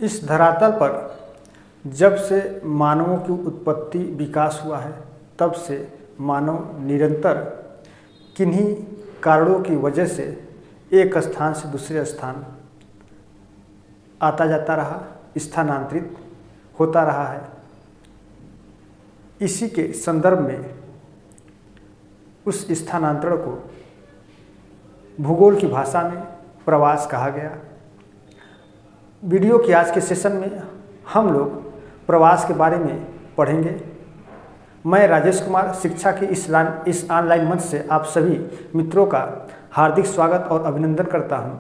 इस धरातल पर जब से मानवों की उत्पत्ति विकास हुआ है तब से मानव निरंतर किन्हीं कारणों की वजह से एक स्थान से दूसरे स्थान आता जाता रहा, स्थानांतरित होता रहा है। इसी के संदर्भ में उस स्थानांतरण को भूगोल की भाषा में प्रवास कहा गया। वीडियो के आज के सेशन में हम लोग प्रवास के बारे में पढ़ेंगे। मैं राजेश कुमार शिक्षा के इस ऑनलाइन मंच से आप सभी मित्रों का हार्दिक स्वागत और अभिनंदन करता हूं।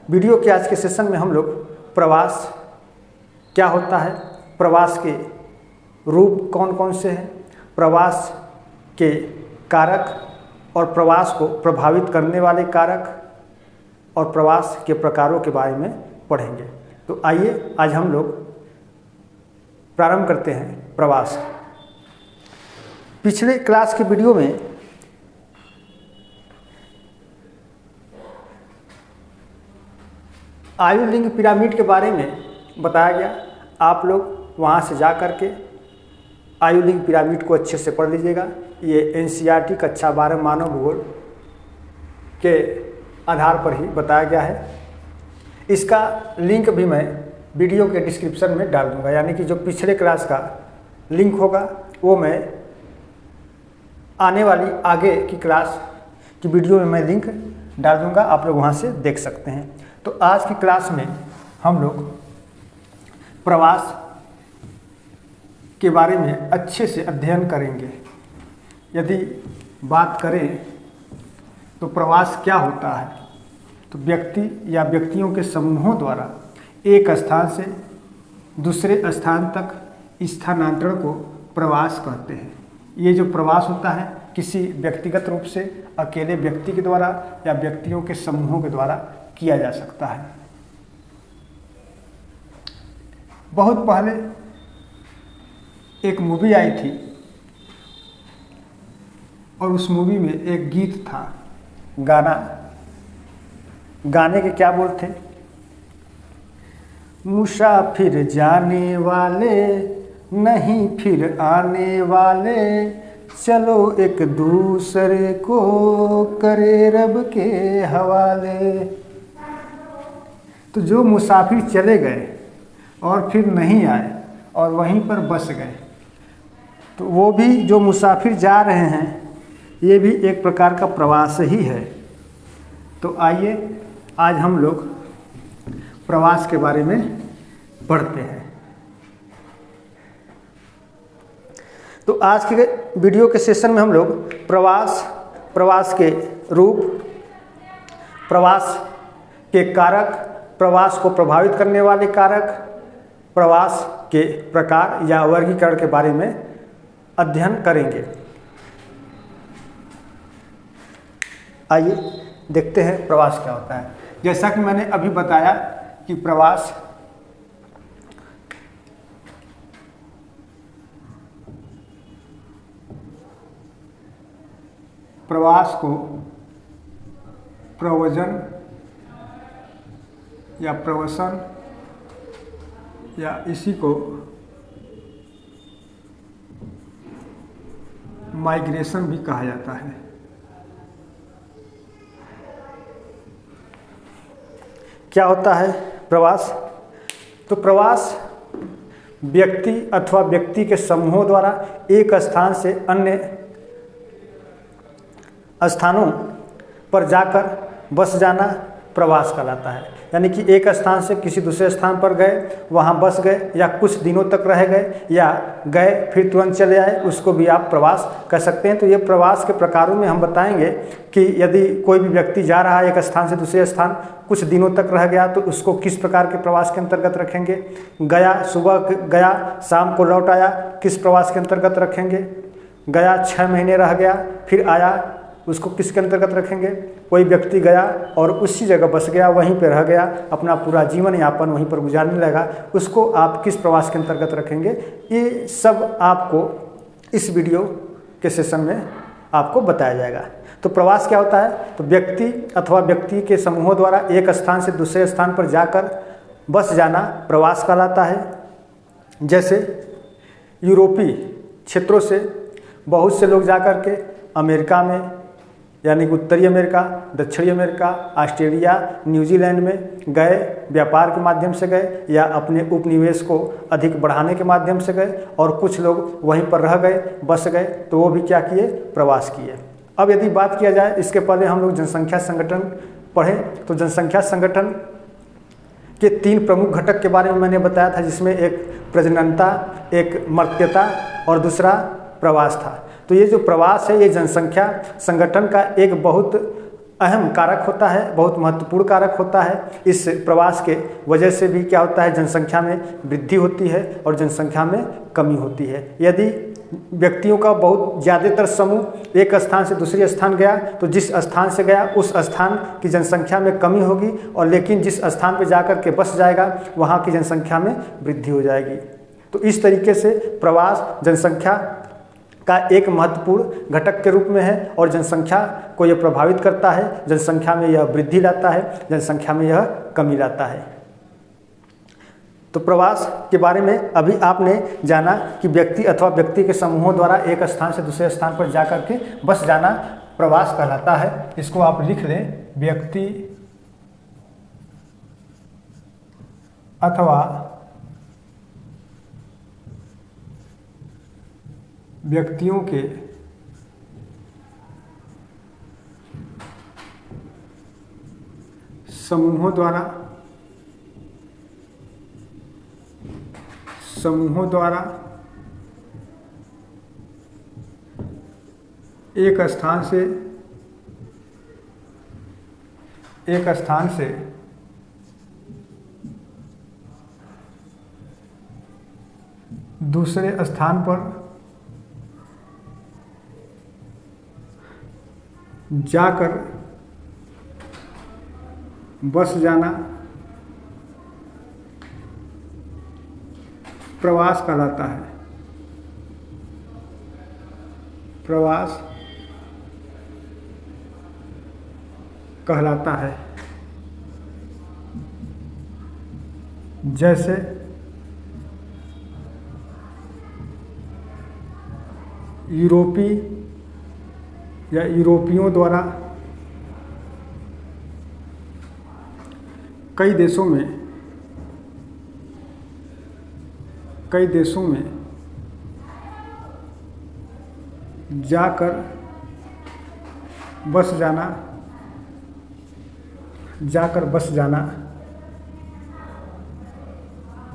वीडियो के आज के सेशन में हम लोग प्रवास क्या होता है, प्रवास के रूप कौन कौन से हैं, प्रवास के कारक और प्रवास को प्रभावित करने वाले कारक और प्रवास के प्रकारों के बारे में पढ़ेंगे। तो आइए आज हम लोग प्रारंभ करते हैं प्रवास। पिछले क्लास के वीडियो में आयुर्लिंग पिरामिड के बारे में बताया गया। आप लोग वहाँ से जा कर के आयुर्लिंग पिरामिड को अच्छे से पढ़ लीजिएगा। ये एनसीईआरटी कक्षा 12 मानव भूगोल के आधार पर ही बताया गया है। इसका लिंक भी मैं वीडियो के डिस्क्रिप्शन में डाल दूंगा, यानी कि जो पिछले क्लास का लिंक होगा वो मैं आने वाली आगे की क्लास की वीडियो में मैं लिंक डाल दूंगा, आप लोग वहाँ से देख सकते हैं। तो आज की क्लास में हम लोग प्रवास के बारे में अच्छे से अध्ययन करेंगे। यदि बात करें तो प्रवास क्या होता है, तो व्यक्ति या व्यक्तियों के समूहों द्वारा एक स्थान से दूसरे स्थान तक स्थानांतरण को प्रवास कहते हैं। ये जो प्रवास होता है किसी व्यक्तिगत रूप से अकेले व्यक्ति के द्वारा या व्यक्तियों के समूहों के द्वारा किया जा सकता है। बहुत पहले एक मूवी आई थी और उस मूवी में एक गीत था, गाने के क्या बोल थे, मुसाफिर जाने वाले नहीं फिर आने वाले, चलो एक दूसरे को करे रब के हवाले। तो जो मुसाफिर चले गए और फिर नहीं आए और वहीं पर बस गए, तो वो भी जो मुसाफिर जा रहे हैं ये भी एक प्रकार का प्रवास ही है। तो आइए आज हम लोग प्रवास के बारे में पढ़ते हैं। तो आज के वीडियो के सेशन में हम लोग प्रवास के रूप, प्रवास के कारक, प्रवास को प्रभावित करने वाले कारक, प्रवास के प्रकार या वर्गीकरण के बारे में अध्ययन करेंगे। आइए देखते हैं प्रवास क्या होता है। जैसा कि मैंने अभी बताया कि प्रवास को प्रव्रजन या प्रवसन या इसी को माइग्रेशन भी कहा जाता है। क्या होता है प्रवास? तो प्रवास व्यक्ति अथवा व्यक्ति के समूहों द्वारा एक स्थान से अन्य स्थानों पर जाकर बस जाना प्रवास कहलाता है। यानी कि एक स्थान से किसी दूसरे स्थान पर गए, वहाँ बस गए या कुछ दिनों तक रह गए या गए फिर तुरंत चले आए, उसको भी आप प्रवास कह सकते हैं। तो ये प्रवास के प्रकारों में हम बताएंगे कि यदि कोई भी व्यक्ति जा रहा है एक स्थान से दूसरे स्थान, कुछ दिनों तक रह गया, तो उसको किस प्रकार के प्रवास के अंतर्गत रखेंगे। गया, सुबह गया शाम को लौट आया, किस प्रवास के अंतर्गत रखेंगे। गया 6 महीने रह गया फिर आया, उसको किसके अंतर्गत रखेंगे। कोई व्यक्ति गया और उसी जगह बस गया, वहीं पर रह गया, अपना पूरा जीवन यापन वहीं पर गुजारने लगा, उसको आप किस प्रवास के अंतर्गत रखेंगे। ये सब आपको इस वीडियो के सेशन में आपको बताया जाएगा। तो प्रवास क्या होता है? तो व्यक्ति अथवा व्यक्ति के समूहों द्वारा एक स्थान से दूसरे स्थान पर जाकर बस जाना प्रवास कहलाता है। जैसे यूरोपीय क्षेत्रों से बहुत से लोग जाकर के अमेरिका में, यानी कि उत्तरी अमेरिका, दक्षिणी अमेरिका, ऑस्ट्रेलिया, न्यूजीलैंड में गए, व्यापार के माध्यम से गए या अपने उपनिवेश को अधिक बढ़ाने के माध्यम से गए, और कुछ लोग वहीं पर रह गए, बस गए, तो वो भी क्या किए, प्रवास किए। अब यदि बात किया जाए, इसके पहले हम लोग जनसंख्या संगठन पढ़ें, तो जनसंख्या संगठन के 3 प्रमुख घटक के बारे में मैंने बताया था, जिसमें एक प्रजननता, एक मर्त्यता और दूसरा प्रवास था। तो ये जो प्रवास है, ये जनसंख्या संगठन का एक बहुत अहम कारक होता है, बहुत महत्वपूर्ण कारक होता है। इस प्रवास के वजह से भी क्या होता है, जनसंख्या में वृद्धि होती है और जनसंख्या में कमी होती है। यदि व्यक्तियों का बहुत ज़्यादातर समूह एक स्थान से दूसरे स्थान गया, तो जिस स्थान से गया उस स्थान की जनसंख्या में कमी होगी, और लेकिन जिस स्थान पर जाकर के बस जाएगा वहाँ की जनसंख्या में वृद्धि हो जाएगी। तो इस तरीके से प्रवास जनसंख्या का एक महत्वपूर्ण घटक के रूप में है, और जनसंख्या को यह प्रभावित करता है, जनसंख्या में यह वृद्धि लाता है, जनसंख्या में यह कमी लाता है। तो प्रवास के बारे में अभी आपने जाना कि व्यक्ति अथवा व्यक्ति के समूहों द्वारा एक स्थान से दूसरे स्थान पर जाकर के बस जाना प्रवास कहलाता है। इसको आप लिख लें, व्यक्ति अथवा व्यक्तियों के समूहों द्वारा एक स्थान से दूसरे स्थान पर जाकर बस जाना प्रवास कहलाता है। प्रवास कहलाता है। जैसे यूरोपीय या यूरोपियों द्वारा कई देशों में जाकर बस जाना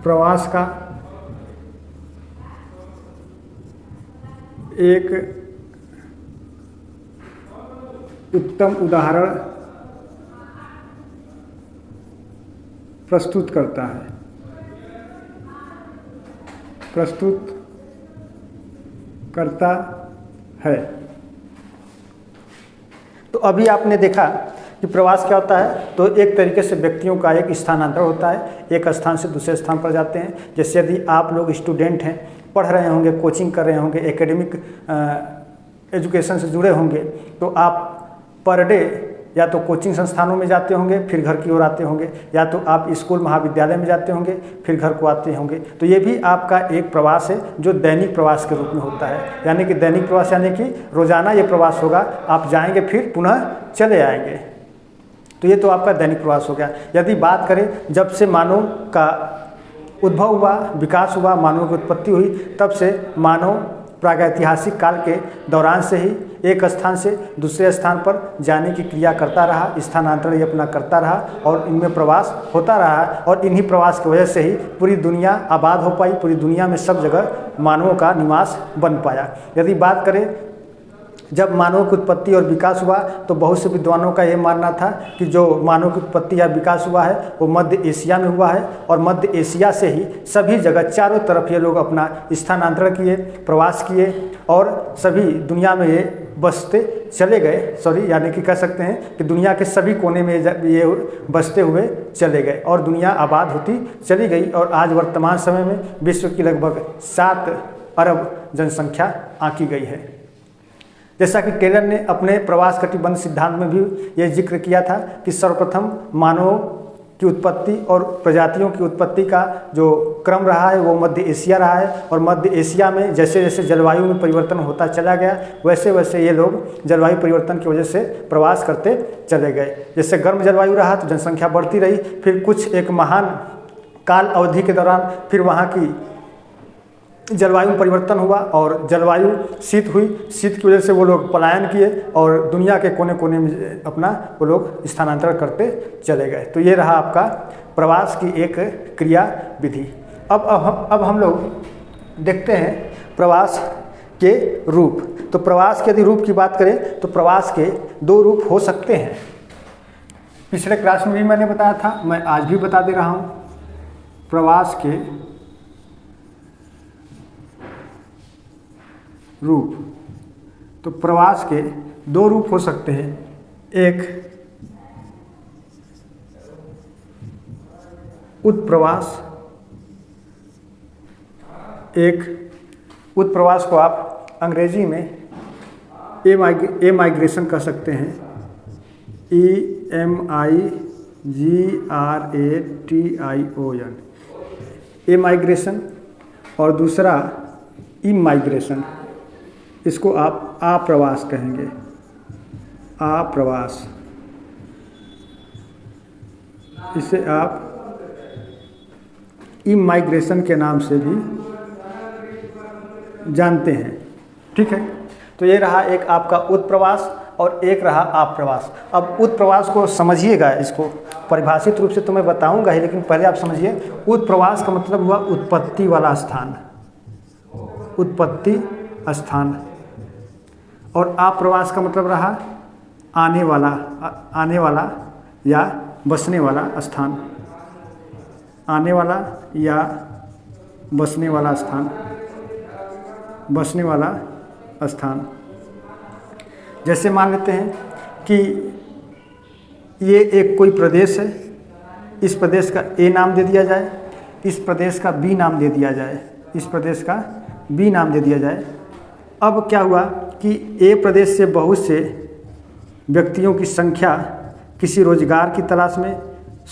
प्रवास का एक उत्तम उदाहरण प्रस्तुत करता है। तो अभी आपने देखा कि प्रवास क्या होता है। तो एक तरीके से व्यक्तियों का एक स्थानांतरण होता है, एक स्थान से दूसरे स्थान पर जाते हैं। जैसे यदि आप लोग स्टूडेंट हैं, पढ़ रहे होंगे, कोचिंग कर रहे होंगे, एकेडमिक एजुकेशन से जुड़े होंगे, तो आप पर डे या तो कोचिंग संस्थानों में जाते होंगे, फिर घर की ओर आते होंगे, या तो आप स्कूल महाविद्यालय में जाते होंगे, फिर घर को आते होंगे। तो ये भी आपका एक प्रवास है जो दैनिक प्रवास के रूप में होता है। यानी कि दैनिक प्रवास यानी कि रोजाना ये प्रवास होगा, आप जाएंगे फिर पुनः चले आएंगे। तो ये तो आपका दैनिक प्रवास हो गया। यदि बात करें जब से मानव का उद्भव हुआ, विकास हुआ, मानव की उत्पत्ति हुई, तब से मानव प्रागैतिहासिक काल के दौरान से ही एक स्थान से दूसरे स्थान पर जाने की क्रिया करता रहा, स्थानांतरण ये अपना करता रहा, और इनमें प्रवास होता रहा। और इन्हीं प्रवास की वजह से ही पूरी दुनिया आबाद हो पाई, पूरी दुनिया में सब जगह मानवों का निवास बन पाया। यदि बात करें जब मानव की उत्पत्ति और विकास हुआ, तो बहुत से विद्वानों का यह मानना था कि जो मानव की उत्पत्ति या विकास हुआ है वो मध्य एशिया में हुआ है, और मध्य एशिया से ही सभी जगह चारों तरफ ये लोग अपना स्थानांतरण किए, प्रवास किए, और सभी दुनिया में ये बसते चले गए। यानी कि कह सकते हैं कि दुनिया के सभी कोने में ये बसते हुए चले गए, और दुनिया आबाद होती चली गई। और आज वर्तमान समय में विश्व की लगभग 7 अरब जनसंख्या आंकी गई है। जैसा कि टेलर ने अपने प्रवास कटिबंध सिद्धांत में भी यह जिक्र किया था कि सर्वप्रथम मानव की उत्पत्ति और प्रजातियों की उत्पत्ति का जो क्रम रहा है वो मध्य एशिया रहा है। और मध्य एशिया में जैसे जैसे जलवायु में परिवर्तन होता चला गया वैसे वैसे ये लोग जलवायु परिवर्तन की वजह से प्रवास करते चले गए। जैसे गर्म जलवायु रहा तो जनसंख्या बढ़ती रही, फिर कुछ एक महान काल अवधि के दौरान फिर वहाँ की जलवायु में परिवर्तन हुआ और जलवायु शीत हुई। शीत की वजह से वो लोग पलायन किए और दुनिया के कोने कोने में अपना वो लोग स्थानांतरण करते चले गए। तो ये रहा आपका प्रवास की एक क्रिया विधि। अब हम लोग देखते हैं प्रवास के रूप। तो प्रवास के यदि रूप की बात करें तो प्रवास के 2 रूप हो सकते हैं। पिछले क्लास में भी मैंने बताया था, मैं आज भी बता दे रहा हूँ। प्रवास के रूप, तो प्रवास के 2 रूप हो सकते हैं। एक उत्प्रवास, एक उत्प्रवास को आप अंग्रेजी में ए माइग्रेशन कह सकते हैं, EMIGRATION, ए माइग्रेशन। और दूसरा इमाइग्रेशन, इसको आप आप्रवास कहेंगे, आप्रवास। इसे आप इमाइग्रेशन के नाम से भी जानते हैं। ठीक है, तो ये रहा एक आपका उत्प्रवास और एक रहा आप्रवास। अब उत्प्रवास को समझिएगा, इसको परिभाषित रूप से तो मैं बताऊंगा ही, लेकिन पहले आप समझिए। उत्प्रवास का मतलब हुआ उत्पत्ति वाला स्थान, उत्पत्ति स्थान। और आप्रवास का मतलब रहा आने वाला या बसने वाला स्थान, आने वाला या बसने वाला स्थान, बसने वाला स्थान। जैसे मान लेते हैं कि ये एक कोई प्रदेश है, इस प्रदेश का ए नाम दे दिया जाए, इस प्रदेश का बी नाम दे दिया जाए, इस प्रदेश का बी नाम दे दिया जाए। अब क्या हुआ कि ए प्रदेश से बहुत से व्यक्तियों की संख्या किसी रोजगार की तलाश में,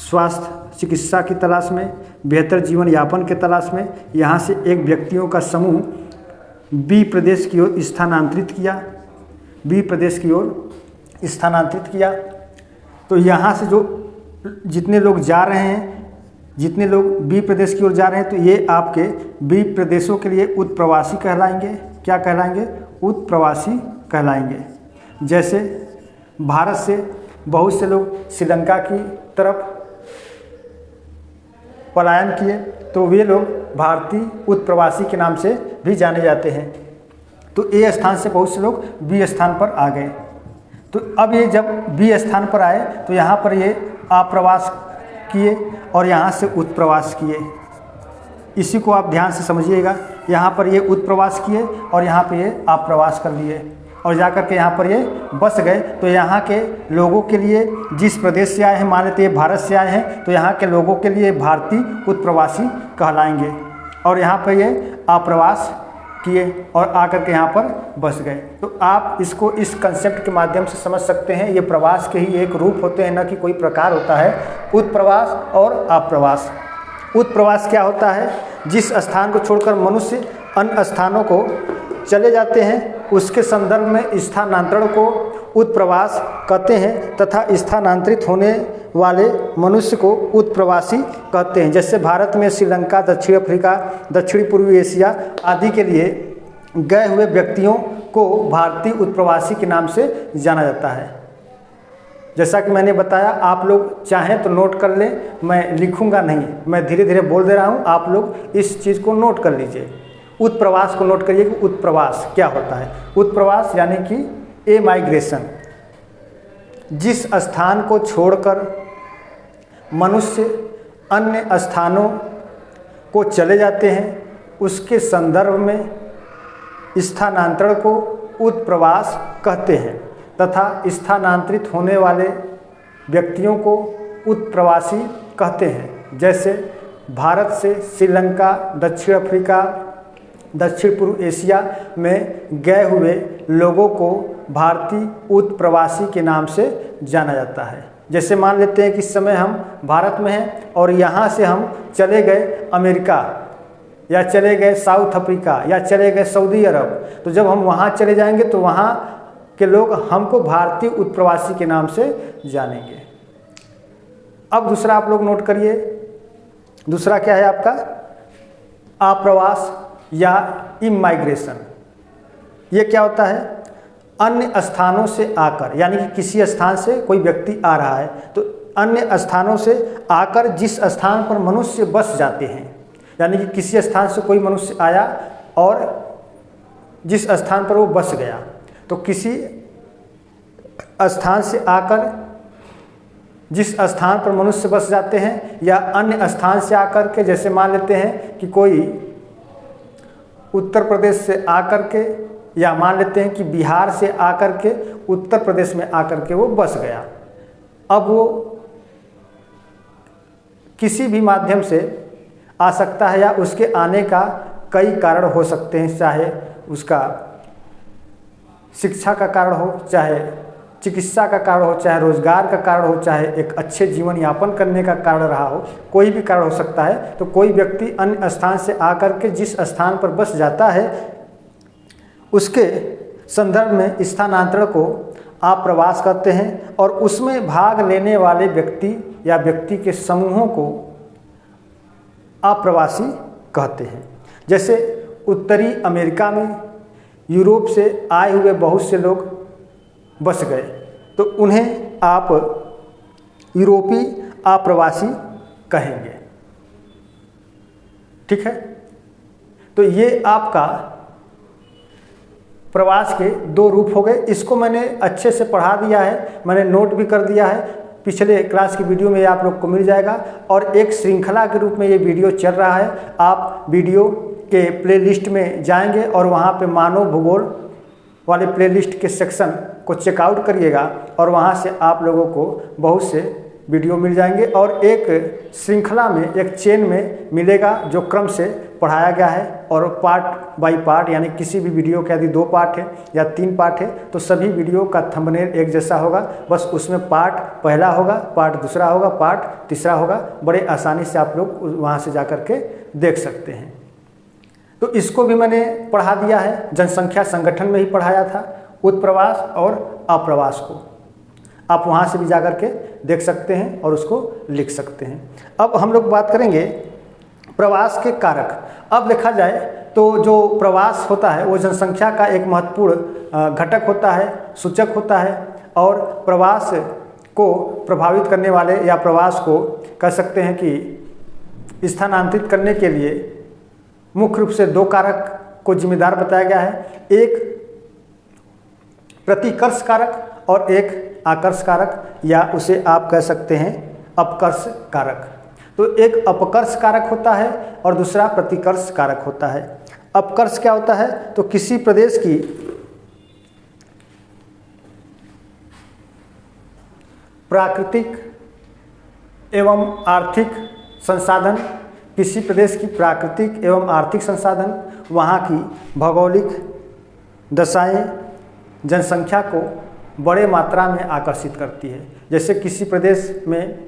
स्वास्थ्य चिकित्सा की तलाश में, बेहतर जीवन यापन के तलाश में यहाँ से एक व्यक्तियों का समूह बी प्रदेश की ओर स्थानांतरित किया, बी प्रदेश की ओर स्थानांतरित किया। तो यहाँ से जो जितने लोग जा रहे हैं, जितने लोग बी प्रदेश की ओर जा रहे हैं, तो ये आपके बी प्रदेशों के लिए उत्प्रवासी कहलाएंगे। क्या कहलाएंगे? उत्प्रवासी कहलाएंगे। जैसे भारत से बहुत से लोग श्रीलंका की तरफ पलायन किए, तो वे लोग भारतीय उत्प्रवासी के नाम से भी जाने जाते हैं। तो ए स्थान से बहुत से लोग बी स्थान पर आ गए। तो अब ये जब बी स्थान पर आए तो यहाँ पर ये आप्रवास किए और यहाँ से उत्प्रवास किए। इसी को आप ध्यान से समझिएगा। यहाँ पर ये उत्प्रवास किए और यहाँ पे ये आप्रवास कर लिए और जाकर के यहाँ पर ये बस गए। तो यहाँ के लोगों के लिए, जिस प्रदेश से आए हैं, मान लेते हैं भारत से आए हैं, तो यहाँ के लोगों के लिए भारतीय उत्प्रवासी कहलाएंगे। और यहाँ पर ये आप्रवास किए और आकर के यहाँ पर बस गए। तो आप इसको इस कंसेप्ट के माध्यम से समझ सकते हैं। ये प्रवास के ही एक रूप होते हैं, न कि कोई प्रकार होता है। उत्प्रवास और आप्रवास। उत्प्रवास क्या होता है? जिस स्थान को छोड़कर मनुष्य अन्य स्थानों को चले जाते हैं, उसके संदर्भ में स्थानांतरण को उत्प्रवास कहते हैं तथा स्थानांतरित होने वाले मनुष्य को उत्प्रवासी कहते हैं। जैसे भारत में श्रीलंका, दक्षिण अफ्रीका, दक्षिणी पूर्वी एशिया आदि के लिए गए हुए व्यक्तियों को भारतीय उत्प्रवासी के नाम से जाना जाता है। जैसा कि मैंने बताया, आप लोग चाहें तो नोट कर लें, मैं लिखूंगा नहीं, मैं धीरे धीरे बोल दे रहा हूँ, आप लोग इस चीज़ को नोट कर लीजिए। उत्प्रवास को नोट करिए कि उत्प्रवास क्या होता है। उत्प्रवास यानी कि ए माइग्रेशन। जिस स्थान को छोड़कर मनुष्य अन्य स्थानों को चले जाते हैं, उसके संदर्भ में स्थानांतरण को उत्प्रवास कहते हैं तथा स्थानांतरित होने वाले व्यक्तियों को उत्प्रवासी कहते हैं। जैसे भारत से श्रीलंका, दक्षिण अफ्रीका, दक्षिण पूर्व एशिया में गए हुए लोगों को भारतीय उत्प्रवासी के नाम से जाना जाता है। जैसे मान लेते हैं कि इस समय हम भारत में हैं और यहाँ से हम चले गए अमेरिका या चले गए साउथ अफ्रीका या चले गए सऊदी अरब, तो जब हम वहाँ चले जाएंगे तो वहाँ के लोग हमको भारतीय उत्प्रवासी के नाम से जानेंगे। अब दूसरा आप लोग नोट करिए, दूसरा क्या है आपका, आप्रवास या इमाइग्रेशन। ये क्या होता है, अन्य स्थानों से आकर, यानी कि किसी स्थान से कोई व्यक्ति आ रहा है तो अन्य स्थानों से आकर जिस स्थान पर मनुष्य बस जाते हैं, यानी कि किसी स्थान से कोई मनुष्य आया और जिस स्थान पर वो बस गया, तो किसी स्थान से आकर जिस स्थान पर मनुष्य बस जाते हैं या अन्य स्थान से आकर के, जैसे मान लेते हैं कि कोई उत्तर प्रदेश से आकर के, या मान लेते हैं कि बिहार से आकर के उत्तर प्रदेश में आकर के वो बस गया। अब वो किसी भी माध्यम से आ सकता है या उसके आने का कई कारण हो सकते हैं, चाहे उसका शिक्षा का कारण हो, चाहे चिकित्सा का कारण हो, चाहे रोजगार का कारण हो, चाहे एक अच्छे जीवन यापन करने का कारण रहा हो, कोई भी कारण हो सकता है। तो कोई व्यक्ति अन्य स्थान से आकर के जिस स्थान पर बस जाता है उसके संदर्भ में स्थानांतरण को आप्रवास कहते हैं, और उसमें भाग लेने वाले व्यक्ति या व्यक्ति के समूहों को आप्रवासी कहते हैं। जैसे उत्तरी अमेरिका में यूरोप से आए हुए बहुत से लोग बस गए तो उन्हें आप यूरोपी आप्रवासी कहेंगे, ठीक है। तो ये आपका प्रवास के दो रूप हो गए। इसको मैंने अच्छे से पढ़ा दिया है, मैंने नोट भी कर दिया है, पिछले क्लास की वीडियो में आप लोग को मिल जाएगा, और एक श्रृंखला के रूप में ये वीडियो चल रहा है। आप वीडियो के प्लेलिस्ट में जाएंगे और वहाँ पे मानव भूगोल वाले प्लेलिस्ट के सेक्शन को चेकआउट करिएगा और वहाँ से आप लोगों को बहुत से वीडियो मिल जाएंगे, और एक श्रृंखला में, एक चेन में मिलेगा जो क्रम से पढ़ाया गया है, और पार्ट बाय पार्ट, यानी किसी भी वीडियो के यदि 2 पार्ट है या 3 पार्ट है तो सभी वीडियो का थंबनेल एक जैसा होगा, बस उसमें पार्ट पहला होगा, पार्ट दूसरा होगा, पार्ट तीसरा होगा। बड़े आसानी से आप लोग वहाँ से जा कर के देख सकते हैं। तो इसको भी मैंने पढ़ा दिया है, जनसंख्या संगठन में ही पढ़ाया था, उत्प्रवास और अप्रवास को। आप वहाँ से भी जा कर के देख सकते हैं और उसको लिख सकते हैं। अब हम लोग बात करेंगे प्रवास के कारक। अब देखा जाए तो जो प्रवास होता है वो जनसंख्या का एक महत्वपूर्ण घटक होता है, सूचक होता है, और प्रवास को प्रभावित करने वाले या प्रवास को कह सकते हैं कि स्थानांतरित करने के लिए मुख्य रूप से 2 कारक को जिम्मेदार बताया गया है, एक प्रतिकर्ष कारक और एक आकर्ष कारक, या उसे आप कह सकते हैं अपकर्ष कारक। तो एक अपकर्ष कारक होता है और दूसरा प्रतिकर्ष कारक होता है। अपकर्ष क्या होता है, तो किसी प्रदेश की प्राकृतिक एवं आर्थिक संसाधन, किसी प्रदेश की प्राकृतिक एवं आर्थिक संसाधन, वहाँ की भौगोलिक दशाएं जनसंख्या को बड़े मात्रा में आकर्षित करती है। जैसे किसी प्रदेश में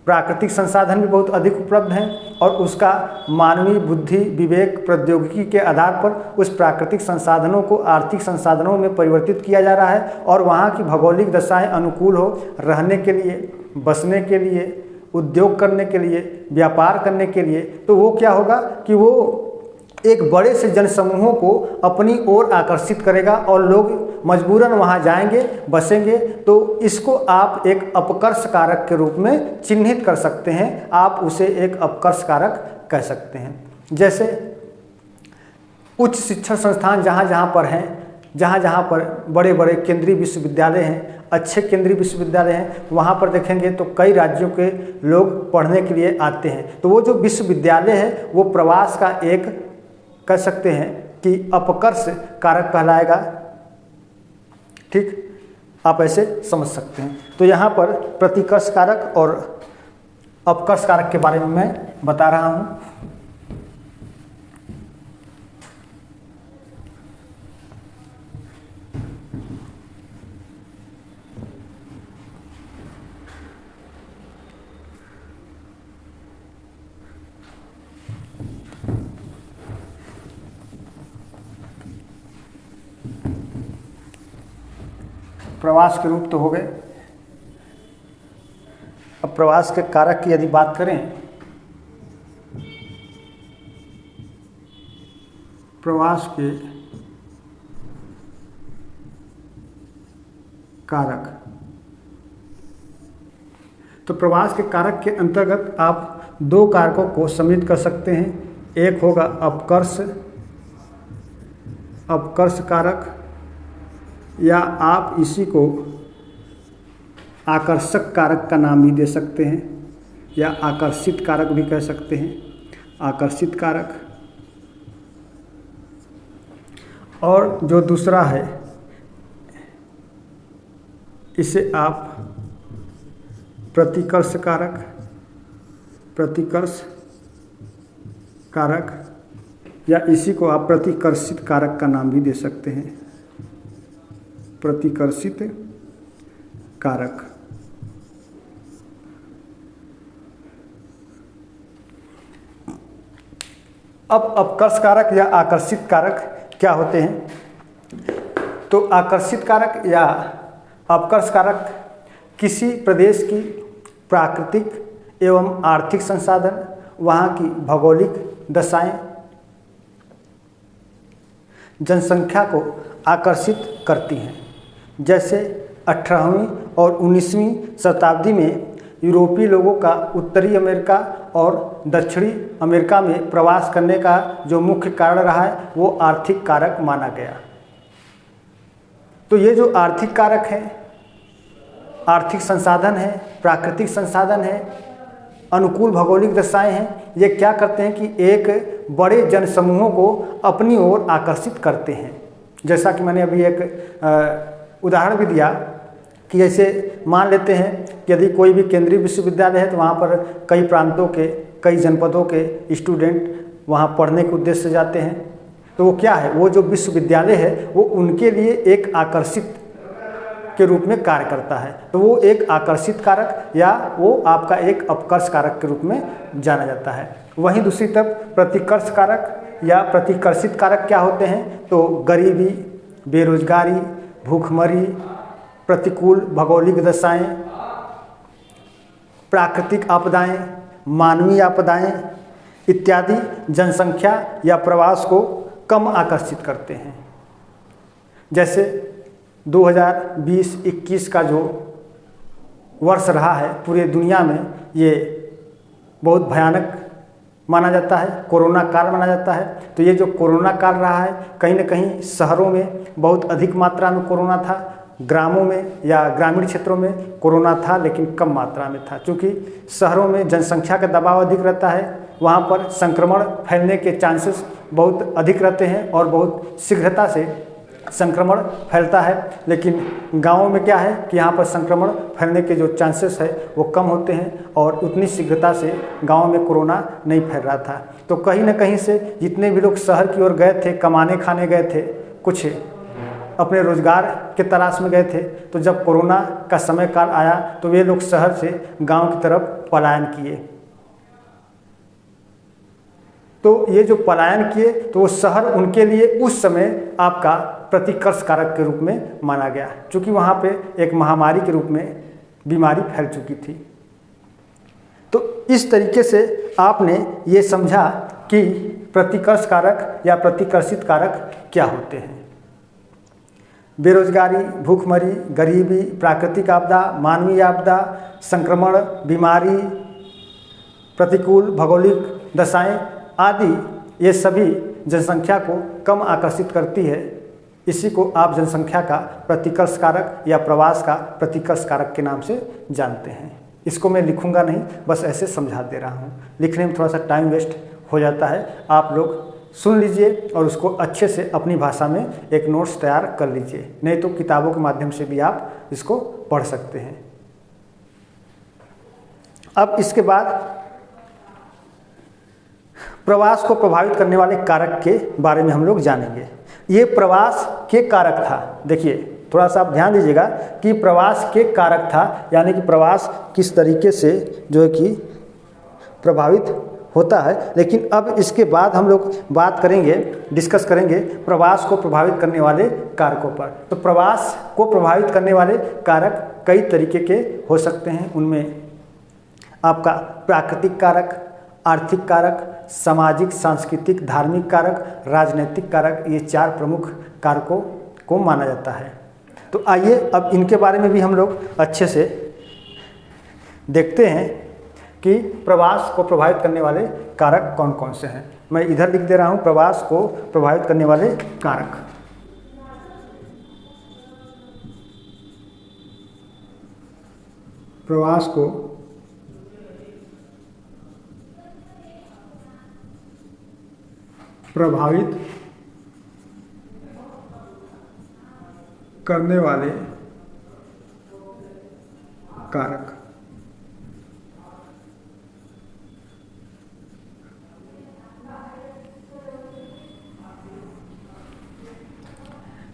प्राकृतिक संसाधन भी बहुत अधिक उपलब्ध हैं और उसका मानवीय बुद्धि, विवेक, प्रौद्योगिकी के आधार पर उस प्राकृतिक संसाधनों को आर्थिक संसाधनों में परिवर्तित किया जा रहा है, और वहाँ की भौगोलिक दशाएं अनुकूल हो रहने के लिए, बसने के लिए, उद्योग करने के लिए, व्यापार करने के लिए। तो वो क्या होगा कि वो एक बड़े से जनसमूहों को अपनी ओर आकर्षित करेगा और लोग मजबूरन वहाँ जाएंगे, बसेंगे। तो इसको आप एक अपकर्ष कारक के रूप में चिन्हित कर सकते हैं, आप उसे एक अपकर्ष कारक कह सकते हैं। जैसे उच्च शिक्षण संस्थान जहाँ जहाँ पर हैं, जहाँ जहाँ पर बड़े बड़े केंद्रीय विश्वविद्यालय हैं, अच्छे केंद्रीय विश्वविद्यालय हैं, वहाँ पर देखेंगे तो कई राज्यों के लोग पढ़ने के लिए आते हैं। तो वो जो विश्वविद्यालय है वो प्रवास का एक कह सकते हैं कि अपकर्ष कारक कहलाएगा, ठीक, आप ऐसे समझ सकते हैं। तो यहाँ पर प्रतिकर्ष कारक और अपकर्ष कारक के बारे में मैं बता रहा हूँ। प्रवास के रूप तो हो गए। अब प्रवास के कारक की यदि बात करें, प्रवास के कारक, तो प्रवास के कारक के अंतर्गत आप दो कारकों को सम्मिलित कर सकते हैं। एक होगा अपकर्ष कारक, या आप इसी को आकर्षक कारक का नाम भी दे सकते हैं, या आकर्षित कारक भी कह सकते हैं, आकर्षित कारक। और जो दूसरा है, इसे आप प्रतिकर्ष कारक, या इसी को आप प्रतिकर्षित कारक का नाम भी दे सकते हैं, प्रतिकर्षित कारक। अब अपकर्ष कारक या आकर्षित कारक क्या होते हैं? तो आकर्षित कारक या अपकर्ष कारक किसी प्रदेश की प्राकृतिक एवं आर्थिक संसाधन, वहाँ की भौगोलिक दशाएं, जनसंख्या को आकर्षित करती हैं। जैसे 18वीं और 19वीं शताब्दी में यूरोपीय लोगों का उत्तरी अमेरिका और दक्षिणी अमेरिका में प्रवास करने का जो मुख्य कारण रहा है वो आर्थिक कारक माना गया। तो ये जो आर्थिक कारक है, आर्थिक संसाधन है, प्राकृतिक संसाधन है, अनुकूल भौगोलिक दशाएं हैं, ये क्या करते हैं कि एक बड़े जनसमूहों को अपनी ओर आकर्षित करते हैं। जैसा कि मैंने अभी एक उदाहरण भी दिया कि जैसे मान लेते हैं कि यदि कोई भी केंद्रीय विश्वविद्यालय है तो वहाँ पर कई प्रांतों के, कई जनपदों के स्टूडेंट वहाँ पढ़ने के उद्देश्य से जाते हैं। तो वो क्या है, वो जो विश्वविद्यालय है वो उनके लिए एक आकर्षित के रूप में कार्य करता है। तो वो एक आकर्षित कारक या वो आपका एक अपकर्ष कारक के रूप में जाना जाता है। वहीं दूसरी तरफ प्रतिकर्ष कारक या प्रतिकर्षित कारक क्या होते हैं? तो गरीबी, बेरोजगारी, भूखमरी, प्रतिकूल भौगोलिक दशाएं, प्राकृतिक आपदाएं, मानवीय आपदाएं इत्यादि जनसंख्या या प्रवास को कम आकर्षित करते हैं। जैसे 2020-21 का जो वर्ष रहा है पूरे दुनिया में, ये बहुत भयानक माना जाता है, कोरोना काल माना जाता है। तो ये जो कोरोना काल रहा है, कहीं न कहीं शहरों में बहुत अधिक मात्रा में कोरोना था, ग्रामों में या ग्रामीण क्षेत्रों में कोरोना था लेकिन कम मात्रा में था। क्योंकि शहरों में जनसंख्या का दबाव अधिक रहता है, वहाँ पर संक्रमण फैलने के चांसेस बहुत अधिक रहते हैं और बहुत शीघ्रता से संक्रमण फैलता है। लेकिन गाँवों में क्या है कि यहाँ पर संक्रमण फैलने के जो चांसेस है वो कम होते हैं और उतनी शीघ्रता से गाँव में कोरोना नहीं फैल रहा था। तो कहीं ना कहीं से जितने भी लोग शहर की ओर गए थे, कमाने खाने गए थे, कुछ अपने रोजगार के तलाश में गए थे, तो जब कोरोना का समय काल आया तो वे लोग शहर से गाँव की तरफ पलायन किए। तो ये जो पलायन किए तो वो शहर उनके लिए उस समय आपका प्रतिकर्ष कारक के रूप में माना गया, क्योंकि वहाँ पे एक महामारी के रूप में बीमारी फैल चुकी थी। तो इस तरीके से आपने ये समझा कि प्रतिकर्ष कारक या प्रतिकर्षित कारक क्या होते हैं। बेरोजगारी, भूखमरी, गरीबी, प्राकृतिक आपदा, मानवीय आपदा, संक्रमण, बीमारी, प्रतिकूल भौगोलिक दशाएं आदि ये सभी जनसंख्या को कम आकर्षित करती है। इसी को आप जनसंख्या का प्रतिकर्ष कारक या प्रवास का प्रतिकर्ष कारक के नाम से जानते हैं। इसको मैं लिखूंगा नहीं, बस ऐसे समझा दे रहा हूँ। लिखने में थोड़ा सा टाइम वेस्ट हो जाता है, आप लोग सुन लीजिए और उसको अच्छे से अपनी भाषा में एक नोट्स तैयार कर लीजिए, नहीं तो किताबों के माध्यम से भी आप इसको पढ़ सकते हैं। अब इसके बाद प्रवास को प्रभावित करने वाले कारक के बारे में हम लोग जानेंगे। ये प्रवास के कारक था, देखिए थोड़ा सा आप ध्यान दीजिएगा कि प्रवास के कारक था, यानी कि प्रवास किस तरीके से जो है कि प्रभावित होता है। लेकिन अब इसके बाद हम लोग बात करेंगे, डिस्कस करेंगे प्रवास को प्रभावित करने वाले कारकों पर। तो प्रवास को प्रभावित करने वाले कारक कई तरीके के हो सकते हैं। उनमें आपका प्राकृतिक कारक, आर्थिक कारक, सामाजिक सांस्कृतिक धार्मिक कारक, राजनीतिक कारक, ये 4 प्रमुख कारकों को माना जाता है। तो आइए अब इनके बारे में भी हम लोग अच्छे से देखते हैं कि प्रवास को प्रभावित करने वाले कारक कौन कौन से हैं। मैं इधर लिख दे रहा हूँ प्रवास को प्रभावित करने वाले कारक। प्रवास को प्रभावित करने वाले कारक।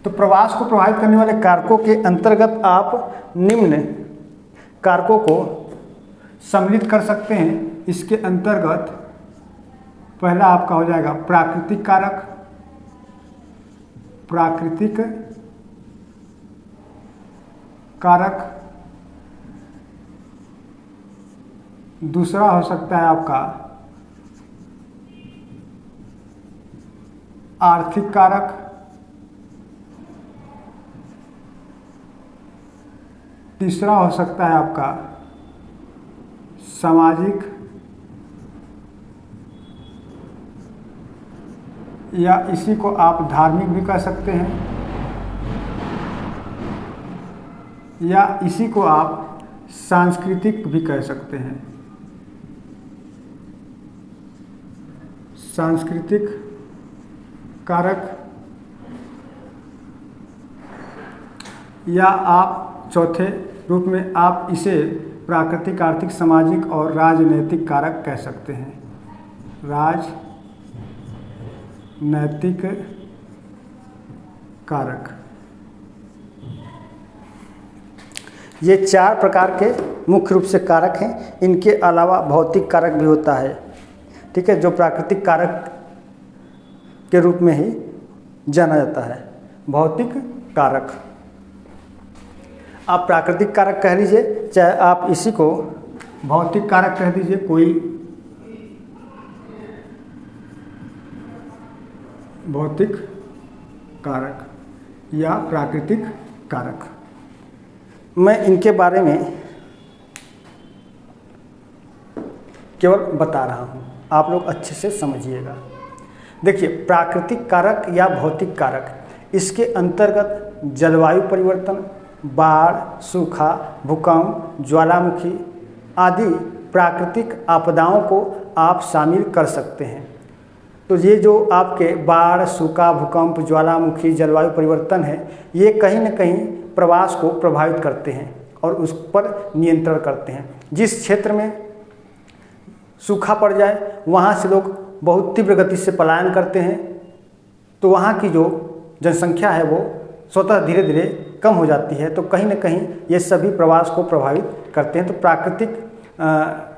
तो प्रवास को प्रभावित करने वाले कारकों के अंतर्गत आप निम्न कारकों को सम्मिलित कर सकते हैं। इसके अंतर्गत पहला आपका हो जाएगा प्राकृतिक कारक, प्राकृतिक कारक। दूसरा हो सकता है आपका आर्थिक कारक। तीसरा हो सकता है आपका सामाजिक या इसी को आप धार्मिक भी कह सकते हैं, या इसी को आप सांस्कृतिक भी कह सकते हैं। सांस्कृतिक कारक, या आप चौथे रूप में आप इसे प्राकृतिक, आर्थिक, सामाजिक और राजनीतिक कारक कह सकते हैं। राजनैतिक कारक। ये 4 प्रकार के मुख्य रूप से कारक हैं। इनके अलावा भौतिक कारक भी होता है, ठीक है, जो प्राकृतिक कारक के रूप में ही जाना जाता है। भौतिक कारक आप प्राकृतिक कारक कह लीजिए, चाहे आप इसी को भौतिक कारक कह दीजिए। कोई भौतिक कारक या प्राकृतिक कारक। मैं इनके बारे में केवल बता रहा हूँ, आप लोग अच्छे से समझिएगा। देखिए, प्राकृतिक कारक या भौतिक कारक, इसके अंतर्गत जलवायु परिवर्तन, बाढ़, सूखा, भूकंप, ज्वालामुखी आदि प्राकृतिक आपदाओं को आप शामिल कर सकते हैं। तो ये जो आपके बाढ़, सूखा, भूकंप, ज्वालामुखी, जलवायु परिवर्तन है, ये कहीं न कहीं प्रवास को प्रभावित करते हैं और उस पर नियंत्रण करते हैं। जिस क्षेत्र में सूखा पड़ जाए वहाँ से लोग बहुत तीव्र गति से पलायन करते हैं, तो वहाँ की जो जनसंख्या है वो स्वतः धीरे धीरे कम हो जाती है। तो कहीं न कहीं ये सभी प्रवास को प्रभावित करते हैं। तो प्राकृतिक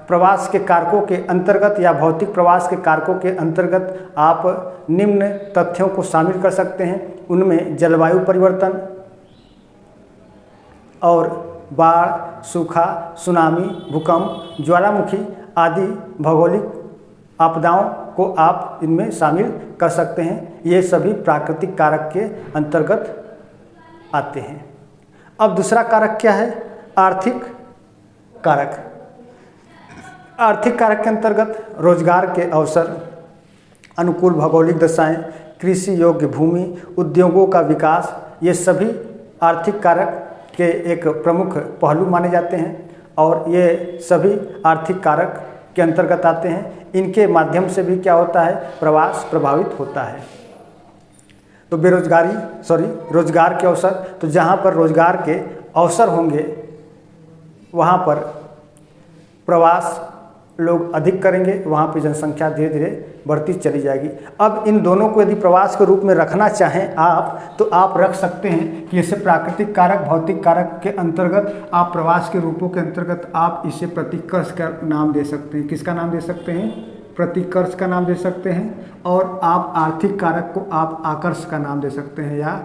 प्रवास के कारकों के अंतर्गत या भौतिक प्रवास के कारकों के अंतर्गत आप निम्न तथ्यों को शामिल कर सकते हैं। उनमें जलवायु परिवर्तन और बाढ़, सूखा, सुनामी, भूकंप, ज्वालामुखी आदि भौगोलिक आपदाओं को आप इनमें शामिल कर सकते हैं। ये सभी प्राकृतिक कारक के अंतर्गत आते हैं। अब दूसरा कारक क्या है? आर्थिक कारक। आर्थिक कारक के अंतर्गत रोजगार के अवसर, अनुकूल भौगोलिक दशाएं, कृषि योग्य भूमि, उद्योगों का विकास, ये सभी आर्थिक कारक के एक प्रमुख पहलू माने जाते हैं और ये सभी आर्थिक कारक के अंतर्गत आते हैं। इनके माध्यम से भी क्या होता है? प्रवास प्रभावित होता है। तो रोजगार के अवसर, तो जहाँ पर रोजगार के अवसर होंगे वहाँ पर प्रवास लोग अधिक करेंगे, वहाँ पे जनसंख्या धीरे धीरे बढ़ती चली जाएगी। अब इन दोनों को यदि प्रवास के रूप में रखना चाहें आप, तो आप रख सकते हैं कि इसे प्राकृतिक कारक, भौतिक कारक के अंतर्गत आप प्रवास के रूपों के अंतर्गत आप इसे प्रतिकर्ष का नाम दे सकते हैं। किसका नाम दे सकते हैं? प्रतिकर्ष का नाम दे सकते हैं, और आप आर्थिक कारक को आप आकर्ष का नाम दे सकते हैं या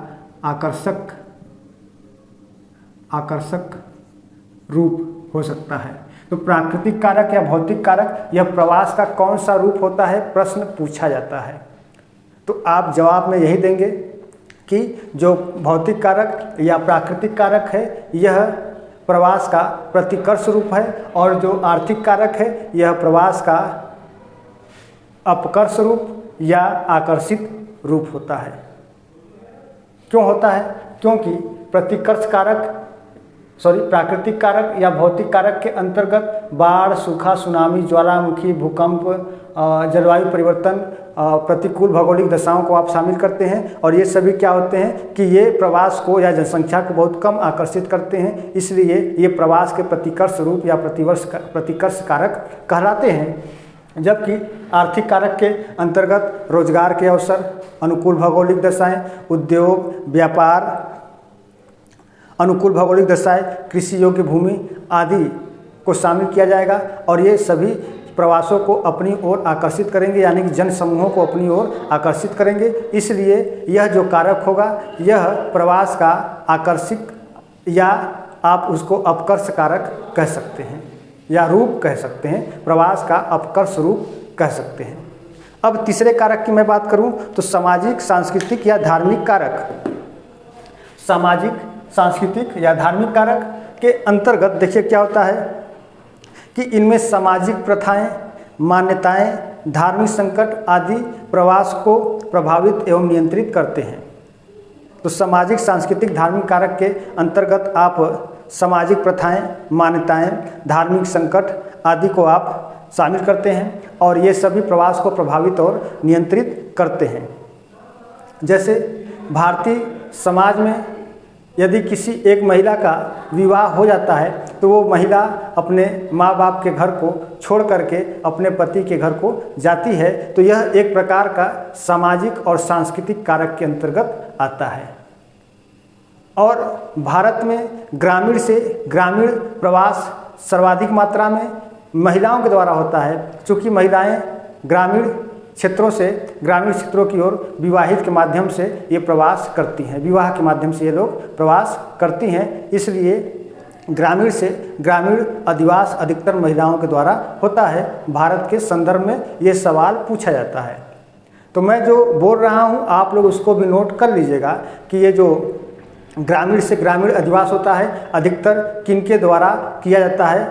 आकर्षक रूप हो सकता है। तो प्राकृतिक कारक या भौतिक कारक, यह प्रवास का कौन सा रूप होता है, प्रश्न पूछा जाता है। तो आप जवाब में यही देंगे कि जो भौतिक कारक या प्राकृतिक कारक है यह प्रवास का प्रतिकर्ष रूप है, और जो आर्थिक कारक है यह प्रवास का अपकर्ष रूप या आकर्षित रूप होता है। क्यों होता है? क्योंकि प्राकृतिक कारक या भौतिक कारक के अंतर्गत बाढ़, सूखा, सुनामी, ज्वालामुखी, भूकंप, जलवायु परिवर्तन, प्रतिकूल भौगोलिक दशाओं को आप शामिल करते हैं, और ये सभी क्या होते हैं कि ये प्रवास को या जनसंख्या को बहुत कम आकर्षित करते हैं, इसलिए ये प्रवास के प्रतिकर्ष रूप या प्रतिकर्ष कारक कहलाते हैं। जबकि आर्थिक कारक के अंतर्गत रोजगार के अवसर, अनुकूल भौगोलिक दशाएं, उद्योग, व्यापार, अनुकूल भौगोलिक दशाएं, कृषि योग्य भूमि आदि को शामिल किया जाएगा, और ये सभी प्रवासों को अपनी ओर आकर्षित करेंगे, यानी कि जन समूहों को अपनी ओर आकर्षित करेंगे। इसलिए यह जो कारक होगा यह प्रवास का आकर्षित या आप उसको अपकर्ष कारक कह सकते हैं या रूप कह सकते हैं, प्रवास का अपकर्ष रूप कह सकते हैं। अब तीसरे कारक की मैं बात करूं तो सामाजिक, सांस्कृतिक या धार्मिक कारक। सामाजिक, सांस्कृतिक या धार्मिक कारक के अंतर्गत देखिए क्या होता है कि इनमें सामाजिक प्रथाएं, मान्यताएं, धार्मिक संकट आदि प्रवास को प्रभावित एवं नियंत्रित करते हैं। तो सामाजिक, सांस्कृतिक, धार्मिक कारक के अंतर्गत आप सामाजिक प्रथाएं, मान्यताएं, धार्मिक संकट आदि को आप शामिल करते हैं, और ये सभी प्रवास को प्रभावित और नियंत्रित करते हैं। जैसे भारतीय समाज में यदि किसी एक महिला का विवाह हो जाता है तो वो महिला अपने माँ बाप के घर को छोड़ करके अपने पति के घर को जाती है, तो यह एक प्रकार का सामाजिक और सांस्कृतिक कारक के अंतर्गत आता है। और भारत में ग्रामीण से ग्रामीण प्रवास सर्वाधिक मात्रा में महिलाओं के द्वारा होता है, क्योंकि महिलाएं ग्रामीण क्षेत्रों की ओर विवाहित के माध्यम से ये प्रवास करती हैं, विवाह के माध्यम से ये लोग प्रवास करती हैं, इसलिए ग्रामीण से ग्रामीण अधिवास अधिकतर महिलाओं के द्वारा होता है। भारत के संदर्भ में ये सवाल पूछा जाता है। तो मैं जो बोल रहा हूँ आप लोग उसको भी नोट कर लीजिएगा कि ये जो ग्रामीण से ग्रामीण अधिवास होता है अधिकतर किनके द्वारा किया जाता है।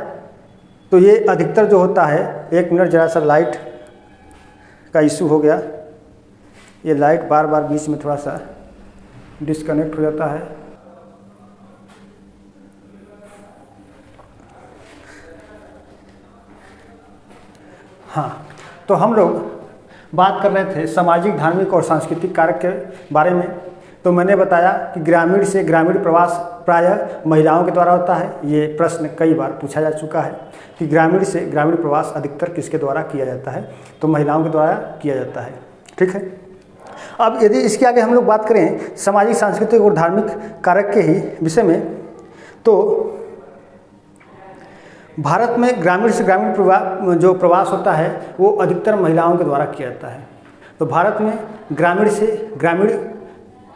तो ये अधिकतर जो होता है, एक मिनट ज़रा सा लाइट का इशू हो गया, ये लाइट बार बार बीच में थोड़ा सा डिस्कनेक्ट हो जाता है। हाँ, तो हम लोग बात कर रहे थे सामाजिक, धार्मिक और सांस्कृतिक कारक के बारे में। तो मैंने बताया कि ग्रामीण से ग्रामीण प्रवास प्रायः महिलाओं के द्वारा होता है। ये प्रश्न कई बार पूछा जा चुका है कि ग्रामीण से ग्रामीण प्रवास अधिकतर किसके द्वारा किया जाता है, तो महिलाओं के द्वारा किया जाता है। ठीक है। अब यदि इसके आगे हम लोग बात करें सामाजिक, सांस्कृतिक और धार्मिक कारक के ही विषय में, तो भारत में ग्रामीण से ग्रामीण जो प्रवास होता है वो अधिकतर महिलाओं के द्वारा किया जाता है। तो भारत में ग्रामीण से ग्रामीण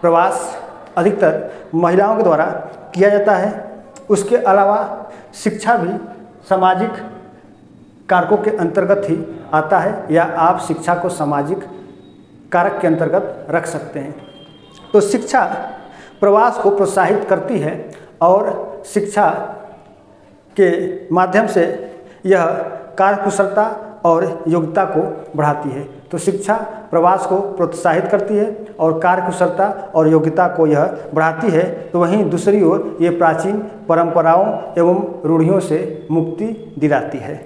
प्रवास अधिकतर महिलाओं के द्वारा किया जाता है। उसके अलावा शिक्षा भी सामाजिक कारकों के अंतर्गत ही आता है, या आप शिक्षा को सामाजिक कारक के अंतर्गत रख सकते हैं। तो शिक्षा प्रवास को प्रोत्साहित करती है और शिक्षा के माध्यम से यह कार्यकुशलता और योग्यता को बढ़ाती है। तो शिक्षा प्रवास को प्रोत्साहित करती है और कार्यकुशलता और योग्यता को यह बढ़ाती है। तो वहीं दूसरी ओर ये प्राचीन परंपराओं एवं रूढ़ियों से मुक्ति दिलाती है।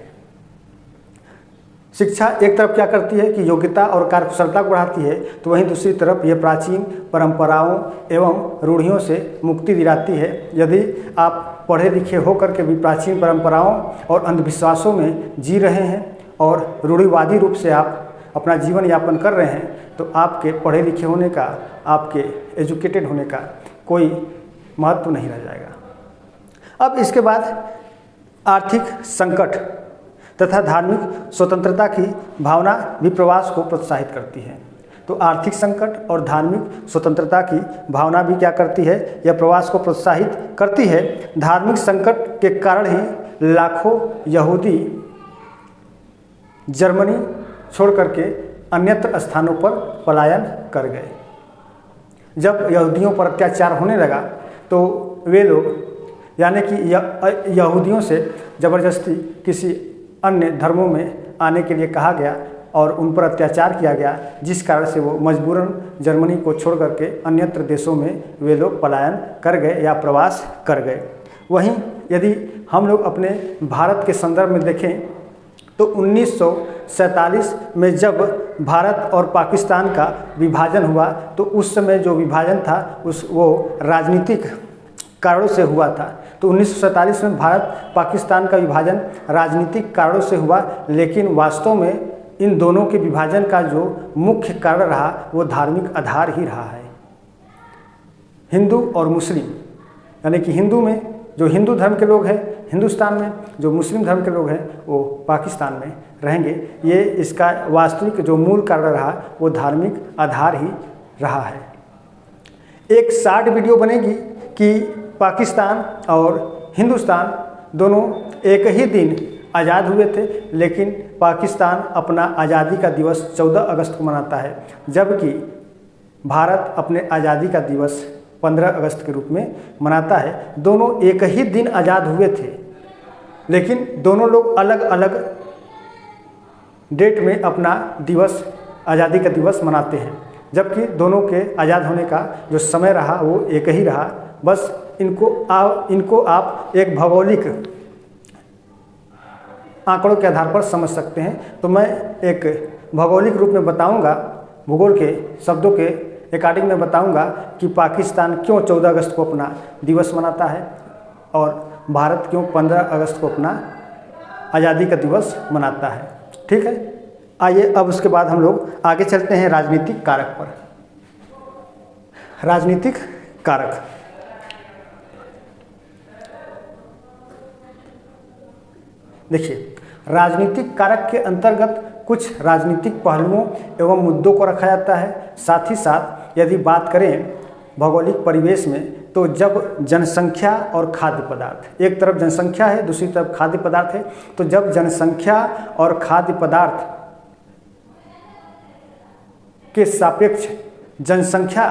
शिक्षा एक तरफ क्या करती है कि योग्यता और कार्यकुशलता को बढ़ाती है, तो वहीं दूसरी तरफ ये प्राचीन परंपराओं एवं रूढ़ियों से मुक्ति दिलाती है। यदि आप पढ़े लिखे होकर के भी प्राचीन परंपराओं और अंधविश्वासों में जी रहे हैं और रूढ़िवादी रूप से आप अपना जीवन यापन कर रहे हैं, तो आपके पढ़े लिखे होने का, आपके एजुकेटेड होने का कोई महत्व नहीं रह जाएगा। अब इसके बाद आर्थिक संकट तथा धार्मिक स्वतंत्रता की भावना भी प्रवास को प्रोत्साहित करती है। तो आर्थिक संकट और धार्मिक स्वतंत्रता की भावना भी क्या करती है, यह प्रवास को प्रोत्साहित करती है। धार्मिक संकट के कारण ही लाखों यहूदी जर्मनी छोड़ करके अन्यत्र स्थानों पर पलायन कर गए। जब यहूदियों पर अत्याचार होने लगा तो वे लोग यानी कि यहूदियों से ज़बरदस्ती किसी अन्य धर्मों में आने के लिए कहा गया और उन पर अत्याचार किया गया, जिस कारण से वो मजबूरन जर्मनी को छोड़ करके अन्यत्र देशों में वे लोग पलायन कर गए या प्रवास कर गए। वहीं यदि हम लोग अपने भारत के संदर्भ में देखें तो 1947 में जब भारत और पाकिस्तान का विभाजन हुआ तो उस समय जो विभाजन था वो राजनीतिक कारणों से हुआ था। तो 1947 में भारत पाकिस्तान का विभाजन राजनीतिक कारणों से हुआ, लेकिन वास्तव में इन दोनों के विभाजन का जो मुख्य कारण रहा वो धार्मिक आधार ही रहा है। हिंदू और मुस्लिम, यानी कि हिंदू में जो हिंदू धर्म के लोग हैं हिंदुस्तान में, जो मुस्लिम धर्म के लोग हैं वो पाकिस्तान में रहेंगे। ये इसका वास्तविक जो मूल कारण रहा वो धार्मिक आधार ही रहा है। एक शॉर्ट वीडियो बनेगी कि पाकिस्तान और हिंदुस्तान दोनों एक ही दिन आज़ाद हुए थे, लेकिन पाकिस्तान अपना आज़ादी का दिवस 14 अगस्त को मनाता है, जबकि भारत अपने आज़ादी का दिवस 15 अगस्त के रूप में मनाता है। दोनों एक ही दिन आज़ाद हुए थे, लेकिन दोनों लोग अलग अलग डेट में अपना दिवस, आज़ादी का दिवस मनाते हैं, जबकि दोनों के आज़ाद होने का जो समय रहा वो एक ही रहा। बस इनको आप एक भौगोलिक आंकड़ों के आधार पर समझ सकते हैं। तो मैं एक भौगोलिक रूप में बताऊंगा, भूगोल के शब्दों के अकॉर्डिंग में बताऊंगा कि पाकिस्तान क्यों 14 अगस्त को अपना दिवस मनाता है और भारत क्यों 15 अगस्त को अपना आज़ादी का दिवस मनाता है। ठीक है, आइए अब उसके बाद हम लोग आगे चलते हैं राजनीतिक कारक पर। राजनीतिक कारक, देखिए, राजनीतिक कारक के अंतर्गत कुछ राजनीतिक पहलुओं एवं मुद्दों को रखा जाता है। साथ ही साथ यदि बात करें भौगोलिक परिवेश में तो जब जनसंख्या और खाद्य पदार्थ, एक तरफ जनसंख्या है दूसरी तरफ खाद्य पदार्थ है, तो जब जनसंख्या और खाद्य पदार्थ के सापेक्ष जनसंख्या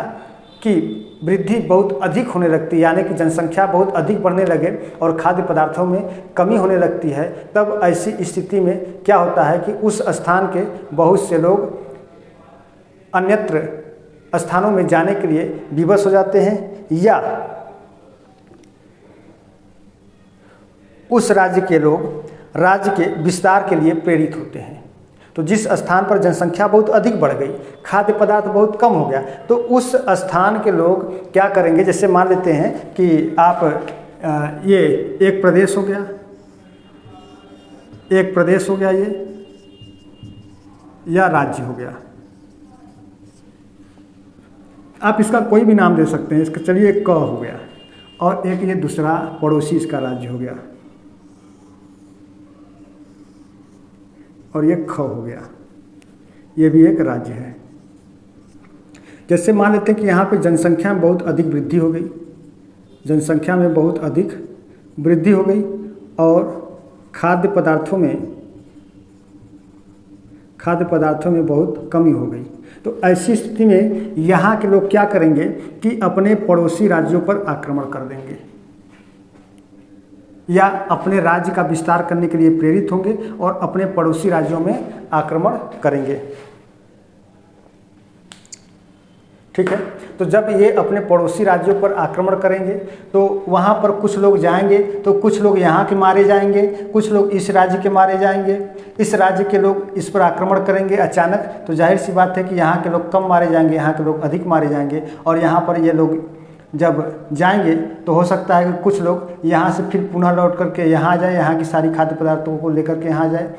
की वृद्धि बहुत अधिक होने लगती है, यानी कि जनसंख्या बहुत अधिक बढ़ने लगे और खाद्य पदार्थों में कमी होने लगती है, तब ऐसी स्थिति में क्या होता है कि उस स्थान के बहुत से लोग अन्यत्र स्थानों में जाने के लिए विवश हो जाते हैं या उस राज्य के लोग राज्य के विस्तार के लिए प्रेरित होते हैं। तो जिस स्थान पर जनसंख्या बहुत अधिक बढ़ गई, खाद्य पदार्थ बहुत कम हो गया, तो उस स्थान के लोग क्या करेंगे, जैसे मान लेते हैं कि आप ये एक प्रदेश हो गया, एक प्रदेश हो गया ये, या राज्य हो गया, आप इसका कोई भी नाम दे सकते हैं। इसका चलिए एक क हो गया और एक ये दूसरा पड़ोसी इसका राज्य हो गया और ये ख हो गया, ये भी एक राज्य है। जैसे मान लेते हैं कि यहाँ पे जनसंख्या में बहुत अधिक वृद्धि हो गई, जनसंख्या में बहुत अधिक वृद्धि हो गई और खाद्य पदार्थों में बहुत कमी हो गई। तो ऐसी स्थिति में यहाँ के लोग क्या करेंगे कि अपने पड़ोसी राज्यों पर आक्रमण कर देंगे या अपने राज्य का विस्तार करने के लिए प्रेरित होंगे और अपने पड़ोसी राज्यों में आक्रमण करेंगे। ठीक है, तो जब ये अपने पड़ोसी राज्यों पर आक्रमण करेंगे तो वहाँ पर कुछ लोग जाएंगे, तो कुछ लोग यहाँ के मारे जाएंगे, कुछ लोग इस राज्य के मारे जाएंगे, इस राज्य के लोग इस पर आक्रमण करेंगे अचानक, तो जाहिर सी बात है कि यहाँ के लोग कम मारे जाएंगे, यहाँ के लोग अधिक मारे जाएंगे। और यहाँ पर ये लोग जब जाएंगे तो हो सकता है कि कुछ लोग यहाँ से फिर पुनः लौट करके यहाँ आ जाए, यहाँ की सारी खाद्य पदार्थों को लेकर के यहाँ जाए।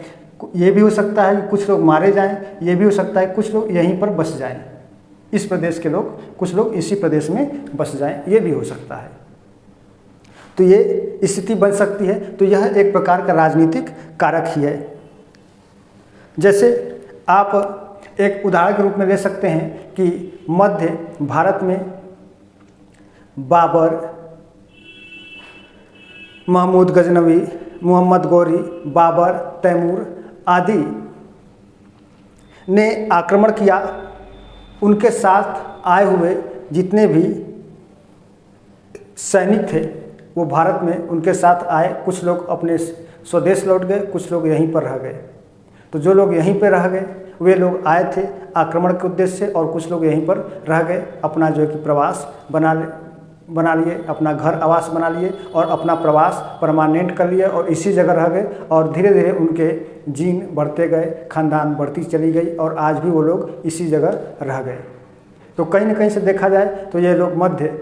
ये भी हो सकता है कि कुछ लोग मारे जाएं, ये भी हो सकता है कुछ लोग यहीं पर बस जाएं, इस प्रदेश के लोग, कुछ लोग इसी प्रदेश में बस जाएं, ये भी हो सकता है। तो ये स्थिति बन सकती है। तो यह एक प्रकार का राजनीतिक कारक ही है। जैसे आप एक उदाहरण के रूप में ले सकते हैं कि मध्य भारत में बाबर, महमूद गजनवी, मोहम्मद गौरी, बाबर, तैमूर आदि ने आक्रमण किया। उनके साथ आए हुए जितने भी सैनिक थे वो भारत में उनके साथ आए। कुछ लोग अपने स्वदेश लौट गए, कुछ लोग यहीं पर रह गए। तो जो लोग यहीं पर रह गए वे लोग आए थे आक्रमण के उद्देश्य से, और कुछ लोग यहीं पर रह गए, अपना जो है कि प्रवास बना लिए, अपना घर आवास बना लिए और अपना प्रवास परमानेंट कर लिए और इसी जगह रह गए। और धीरे धीरे उनके जीन बढ़ते गए, खानदान बढ़ती चली गई और आज भी वो लोग इसी जगह रह गए। तो कहीं न कहीं से देखा जाए तो ये लोग मध्य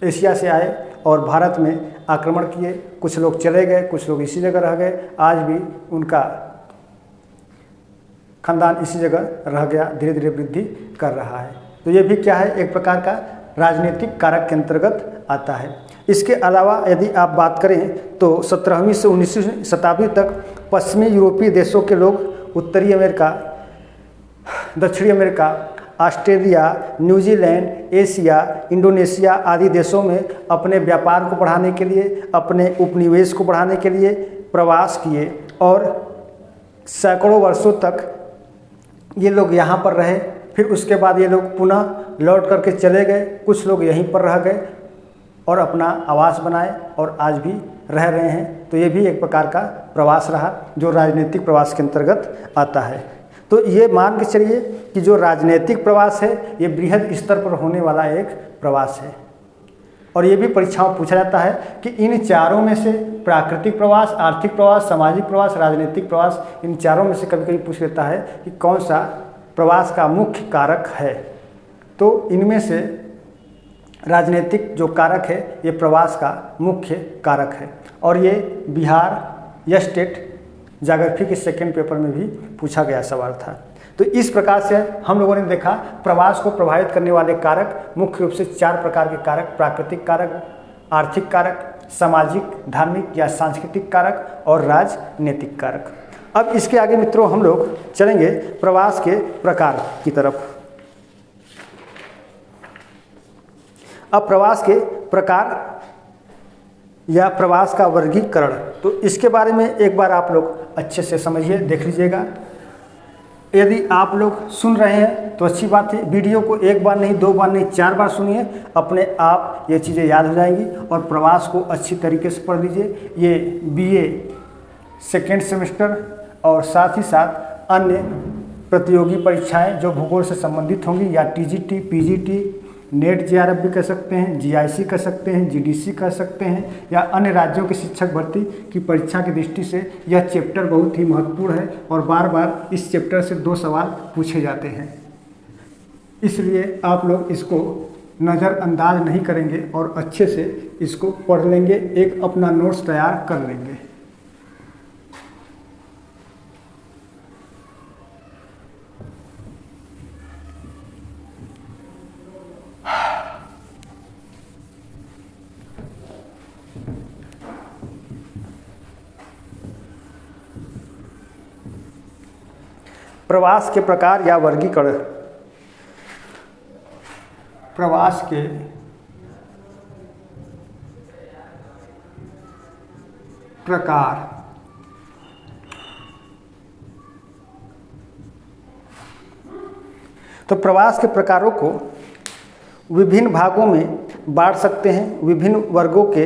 एशिया से आए और भारत में आक्रमण किए। कुछ लोग चले गए, कुछ लोग इसी जगह रह गए। आज भी उनका खानदान इसी जगह रह गया, धीरे धीरे वृद्धि कर रहा है। तो ये भी क्या है, एक प्रकार का राजनीतिक कारक के अंतर्गत आता है। इसके अलावा यदि आप बात करें तो 17वीं से 19वीं शताब्दी तक पश्चिमी यूरोपीय देशों के लोग उत्तरी अमेरिका, दक्षिणी America, Australia, New Zealand, Asia, Indonesia आदि देशों में अपने व्यापार को बढ़ाने के लिए, अपने उपनिवेश को बढ़ाने के लिए प्रवास किए और सैकड़ों वर्षों तक ये लोग यहाँ पर रहे। फिर उसके बाद ये लोग पुनः लौट करके चले गए। कुछ लोग यहीं पर रह गए और अपना आवास बनाए और आज भी रह रहे हैं। तो ये भी एक प्रकार का प्रवास रहा जो राजनीतिक प्रवास के अंतर्गत आता है। तो ये मान के चलिए कि जो राजनीतिक प्रवास है ये बृहद स्तर पर होने वाला एक प्रवास है। और ये भी परीक्षाओं में पूछा जाता है कि इन चारों में से प्राकृतिक प्रवास, आर्थिक प्रवास, सामाजिक प्रवास, राजनीतिक प्रवास, इन चारों में से कभी कभी पूछ लेता है कि कौन सा प्रवास का मुख्य कारक है। तो इनमें से राजनीतिक जो कारक है ये प्रवास का मुख्य कारक है। और ये बिहार या स्टेट ज्योग्राफी के सेकंड पेपर में भी पूछा गया सवाल था। तो इस प्रकार से हम लोगों ने देखा प्रवास को प्रभावित करने वाले कारक मुख्य रूप से 4 प्रकार के कारक, प्राकृतिक कारक, आर्थिक कारक, सामाजिक, धार्मिक या सांस्कृतिक कारक और राजनीतिक कारक। अब इसके आगे मित्रों हम लोग चलेंगे प्रवास के प्रकार की तरफ। अब प्रवास के प्रकार या प्रवास का वर्गीकरण, तो इसके बारे में एक बार आप लोग अच्छे से समझिए, देख लीजिएगा। यदि आप लोग सुन रहे हैं तो अच्छी बात है। वीडियो को एक बार नहीं, 2 बार नहीं, 4 बार सुनिए, अपने आप ये चीज़ें याद हो जाएंगी और प्रवास को अच्छी तरीके से पढ़ लीजिए। ये BA सेकेंड सेमेस्टर और साथ ही साथ अन्य प्रतियोगी परीक्षाएं जो भूगोल से संबंधित होंगी या TGT, PGT, नेट JRF भी कह सकते हैं, GIC कह सकते हैं, GDC कह सकते हैं या अन्य राज्यों के शिक्षक भर्ती की परीक्षा की दृष्टि से यह चैप्टर बहुत ही महत्वपूर्ण है और बार बार इस चैप्टर से 2 सवाल पूछे जाते हैं। इसलिए आप लोग इसको नज़रअंदाज नहीं करेंगे और अच्छे से इसको पढ़ लेंगे, एक अपना नोट्स तैयार कर लेंगे। प्रवास के प्रकार या वर्गीकरण। प्रवास के प्रकार। तो प्रवास के प्रकारों को विभिन्न भागों में बांट सकते हैं। विभिन्न वर्गों के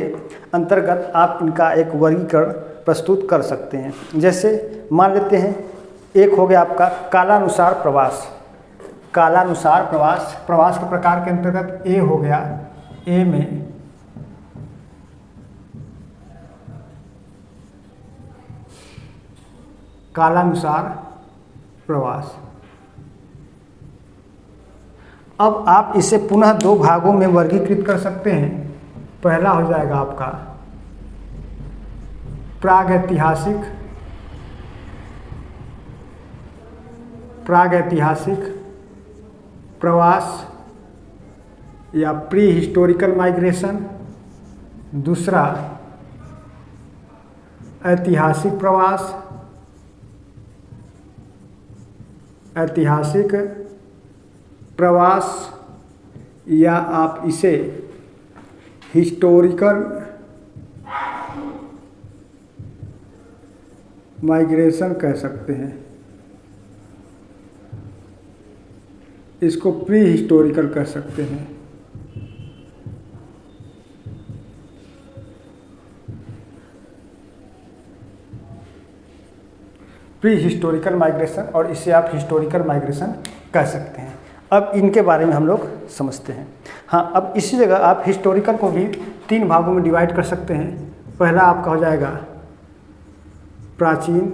अंतर्गत आप इनका एक वर्गीकरण प्रस्तुत कर सकते हैं। जैसे मान लेते हैं एक हो गया आपका कालानुसार प्रवास। कालानुसार प्रवास, प्रवास के प्रकार के अंतर्गत ए हो गया। ए में कालानुसार प्रवास। अब आप इसे पुनः 2 भागों में वर्गीकृत कर सकते हैं। पहला हो जाएगा आपका प्रागैतिहासिक प्रवास या प्री हिस्टोरिकल माइग्रेशन। दूसरा ऐतिहासिक प्रवास ऐतिहासिक प्रवास या आप इसे हिस्टोरिकल माइग्रेशन कह सकते हैं। इसको प्री हिस्टोरिकल कह सकते हैं। प्री हिस्टोरिकल माइग्रेशन और इसे आप हिस्टोरिकल माइग्रेशन कह सकते हैं। अब इनके बारे में हम लोग समझते हैं। हाँ, अब इसी जगह आप हिस्टोरिकल को भी 3 भागों में डिवाइड कर सकते हैं। पहला आपका हो जाएगा प्राचीन,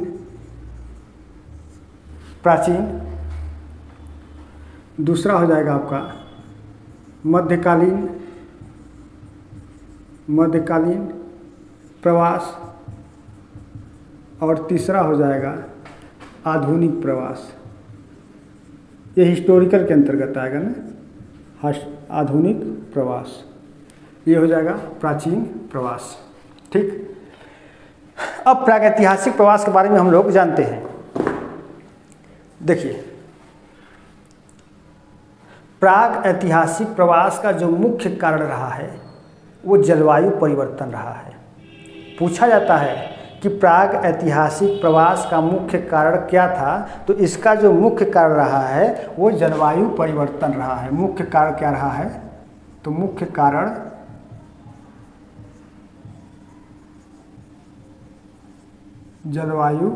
दूसरा हो जाएगा आपका मध्यकालीन प्रवास और तीसरा हो जाएगा आधुनिक प्रवास। ये हिस्टोरिकल के अंतर्गत आएगा ना, आधुनिक प्रवास। ये हो जाएगा प्राचीन प्रवास। ठीक, अब प्रागैतिहासिक प्रवास के बारे में हम लोग जानते हैं। देखिए, प्राग ऐतिहासिक प्रवास का जो मुख्य कारण रहा है वो जलवायु परिवर्तन रहा है। पूछा जाता है कि प्राग ऐतिहासिक प्रवास का मुख्य कारण क्या था, तो इसका जो मुख्य कारण रहा है वो जलवायु परिवर्तन रहा है। मुख्य कारण क्या रहा है, तो मुख्य कारण जलवायु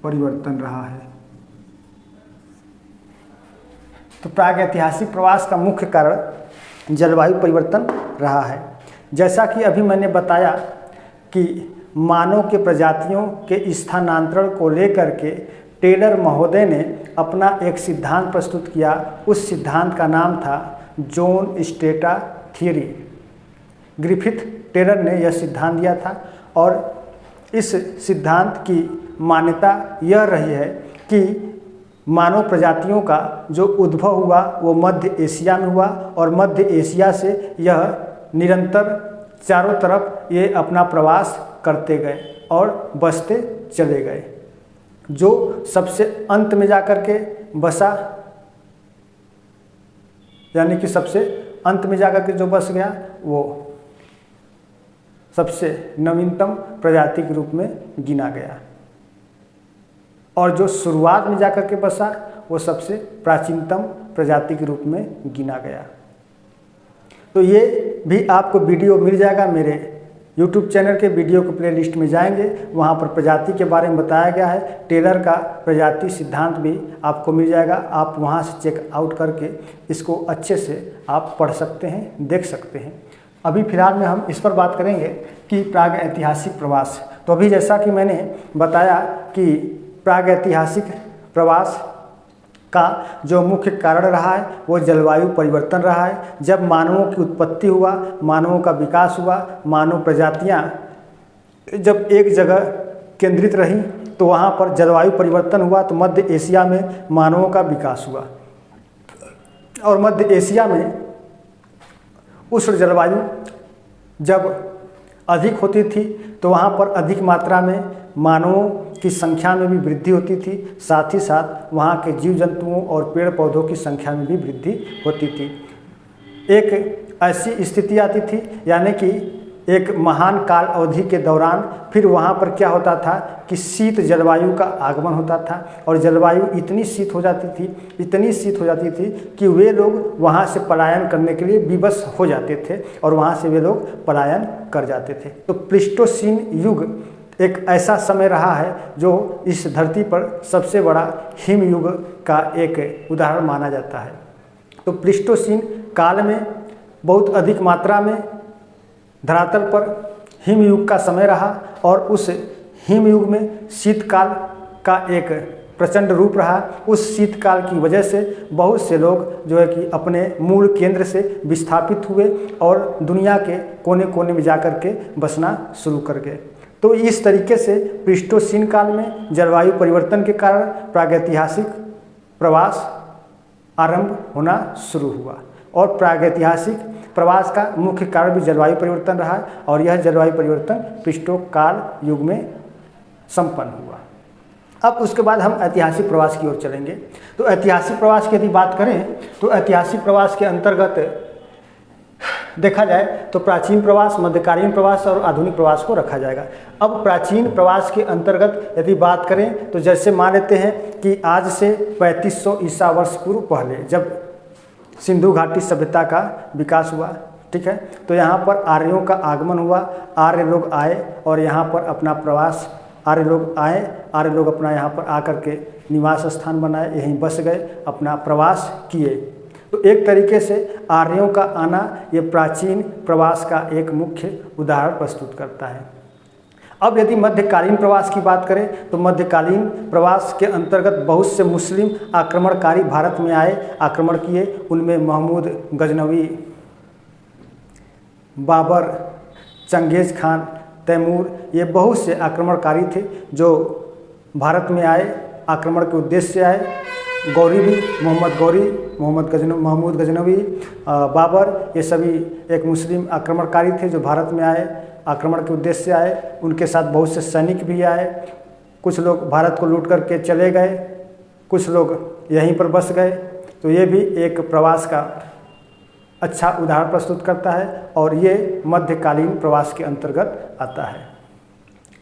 परिवर्तन रहा है। तो प्रागैतिहासिक प्रवास का मुख्य कारण जलवायु परिवर्तन रहा है। जैसा कि अभी मैंने बताया कि मानव के प्रजातियों के स्थानांतरण को लेकर के टेलर महोदय ने अपना एक सिद्धांत प्रस्तुत किया। उस सिद्धांत का नाम था zone strata theory. Griffith Taylor ने यह सिद्धांत दिया था और इस सिद्धांत की मान्यता यह रही है कि मानव प्रजातियों का जो उद्भव हुआ वो मध्य एशिया में हुआ और मध्य एशिया से यह निरंतर चारों तरफ ये अपना प्रवास करते गए और बसते चले गए। जो सबसे अंत में जाकर के बसा, यानी कि सबसे अंत में जाकर के जो बस गया वो सबसे नवीनतम प्रजाति के रूप में गिना गया, और जो शुरुआत में जाकर के बसा वो सबसे प्राचीनतम प्रजाति के रूप में गिना गया। तो ये भी आपको वीडियो मिल जाएगा मेरे YouTube चैनल के वीडियो के प्लेलिस्ट में जाएंगे, वहाँ पर प्रजाति के बारे में बताया गया है। टेलर का प्रजाति सिद्धांत भी आपको मिल जाएगा। आप वहाँ से चेक आउट करके इसको अच्छे से आप पढ़ सकते हैं, देख सकते हैं। अभी फिलहाल में हम इस पर बात करेंगे कि प्रागैतिहासिक प्रवास। तो अभी जैसा कि मैंने बताया कि प्रागैतिहासिक प्रवास का जो मुख्य कारण रहा है वो जलवायु परिवर्तन रहा है। जब मानवों की उत्पत्ति हुआ, मानवों का विकास हुआ, मानव प्रजातियां जब एक जगह केंद्रित रहीं तो वहाँ पर जलवायु परिवर्तन हुआ। तो मध्य एशिया में मानवों का विकास हुआ और मध्य एशिया में उष्ण जलवायु जब अधिक होती थी तो वहाँ पर अधिक मात्रा में मानवों की संख्या में भी वृद्धि होती थी, साथ ही साथ वहाँ के जीव जंतुओं और पेड़ पौधों की संख्या में भी वृद्धि होती थी। एक ऐसी स्थिति आती थी, यानी कि एक महान काल अवधि के दौरान फिर वहाँ पर क्या होता था कि शीत जलवायु का आगमन होता था और जलवायु इतनी शीत हो जाती थी कि वे लोग वहाँ से पलायन करने के लिए विवश हो जाते थे और वहाँ से वे लोग पलायन कर जाते थे। तो प्लीस्टोसीन युग एक ऐसा समय रहा है जो इस धरती पर सबसे बड़ा हिम युग का एक उदाहरण माना जाता है। तो प्लीस्टोसीन काल में बहुत अधिक मात्रा में धरातल पर हिम युग का समय रहा और उस हिम युग में शीतकाल का एक प्रचंड रूप रहा। उस शीतकाल की वजह से बहुत से लोग जो है कि अपने मूल केंद्र से विस्थापित हुए और दुनिया के कोने कोने में जाकर के बसना शुरू कर गए। तो इस तरीके से प्लीस्टोसीन काल में जलवायु परिवर्तन के कारण प्रागैतिहासिक प्रवास आरंभ होना शुरू हुआ और प्रागैतिहासिक प्रवास का मुख्य कारण भी जलवायु परिवर्तन रहा और यह जलवायु परिवर्तन प्लीस्टोकाल युग में संपन्न हुआ। अब उसके बाद हम ऐतिहासिक प्रवास की ओर चलेंगे। तो ऐतिहासिक प्रवास की यदि बात करें तो ऐतिहासिक प्रवास के अंतर्गत देखा जाए तो प्राचीन प्रवास, मध्यकालीन प्रवास और आधुनिक प्रवास को रखा जाएगा। अब प्राचीन प्रवास के अंतर्गत यदि बात करें तो जैसे मान लेते हैं कि आज से 3500 ईसा वर्ष पूर्व पहले जब सिंधु घाटी सभ्यता का विकास हुआ, ठीक है, तो यहाँ पर आर्यों का आगमन हुआ, आर्य लोग आए और यहाँ पर अपना प्रवास, आर्य लोग आए, आर्य लोग अपना यहाँ पर आकर के निवास स्थान बनाए, यहीं बस गए, अपना प्रवास किए। तो एक तरीके से आर्यों का आना ये प्राचीन प्रवास का एक मुख्य उदाहरण प्रस्तुत करता है। अब यदि मध्यकालीन प्रवास की बात करें तो मध्यकालीन प्रवास के अंतर्गत बहुत से मुस्लिम आक्रमणकारी भारत में आए, आक्रमण किए। उनमें महमूद गजनवी, बाबर, चंगेज खान, तैमूर, ये बहुत से आक्रमणकारी थे जो भारत में आए, आक्रमण के उद्देश्य से आए। गौरी भी, महमूद गजनवी, बाबर, ये सभी एक मुस्लिम आक्रमणकारी थे जो भारत में आए, आक्रमण के उद्देश्य से आए। उनके साथ बहुत से सैनिक भी आए। कुछ लोग भारत को लूट करके चले गए, कुछ लोग यहीं पर बस गए। तो ये भी एक प्रवास का अच्छा उदाहरण प्रस्तुत करता है और ये मध्यकालीन प्रवास के अंतर्गत आता है।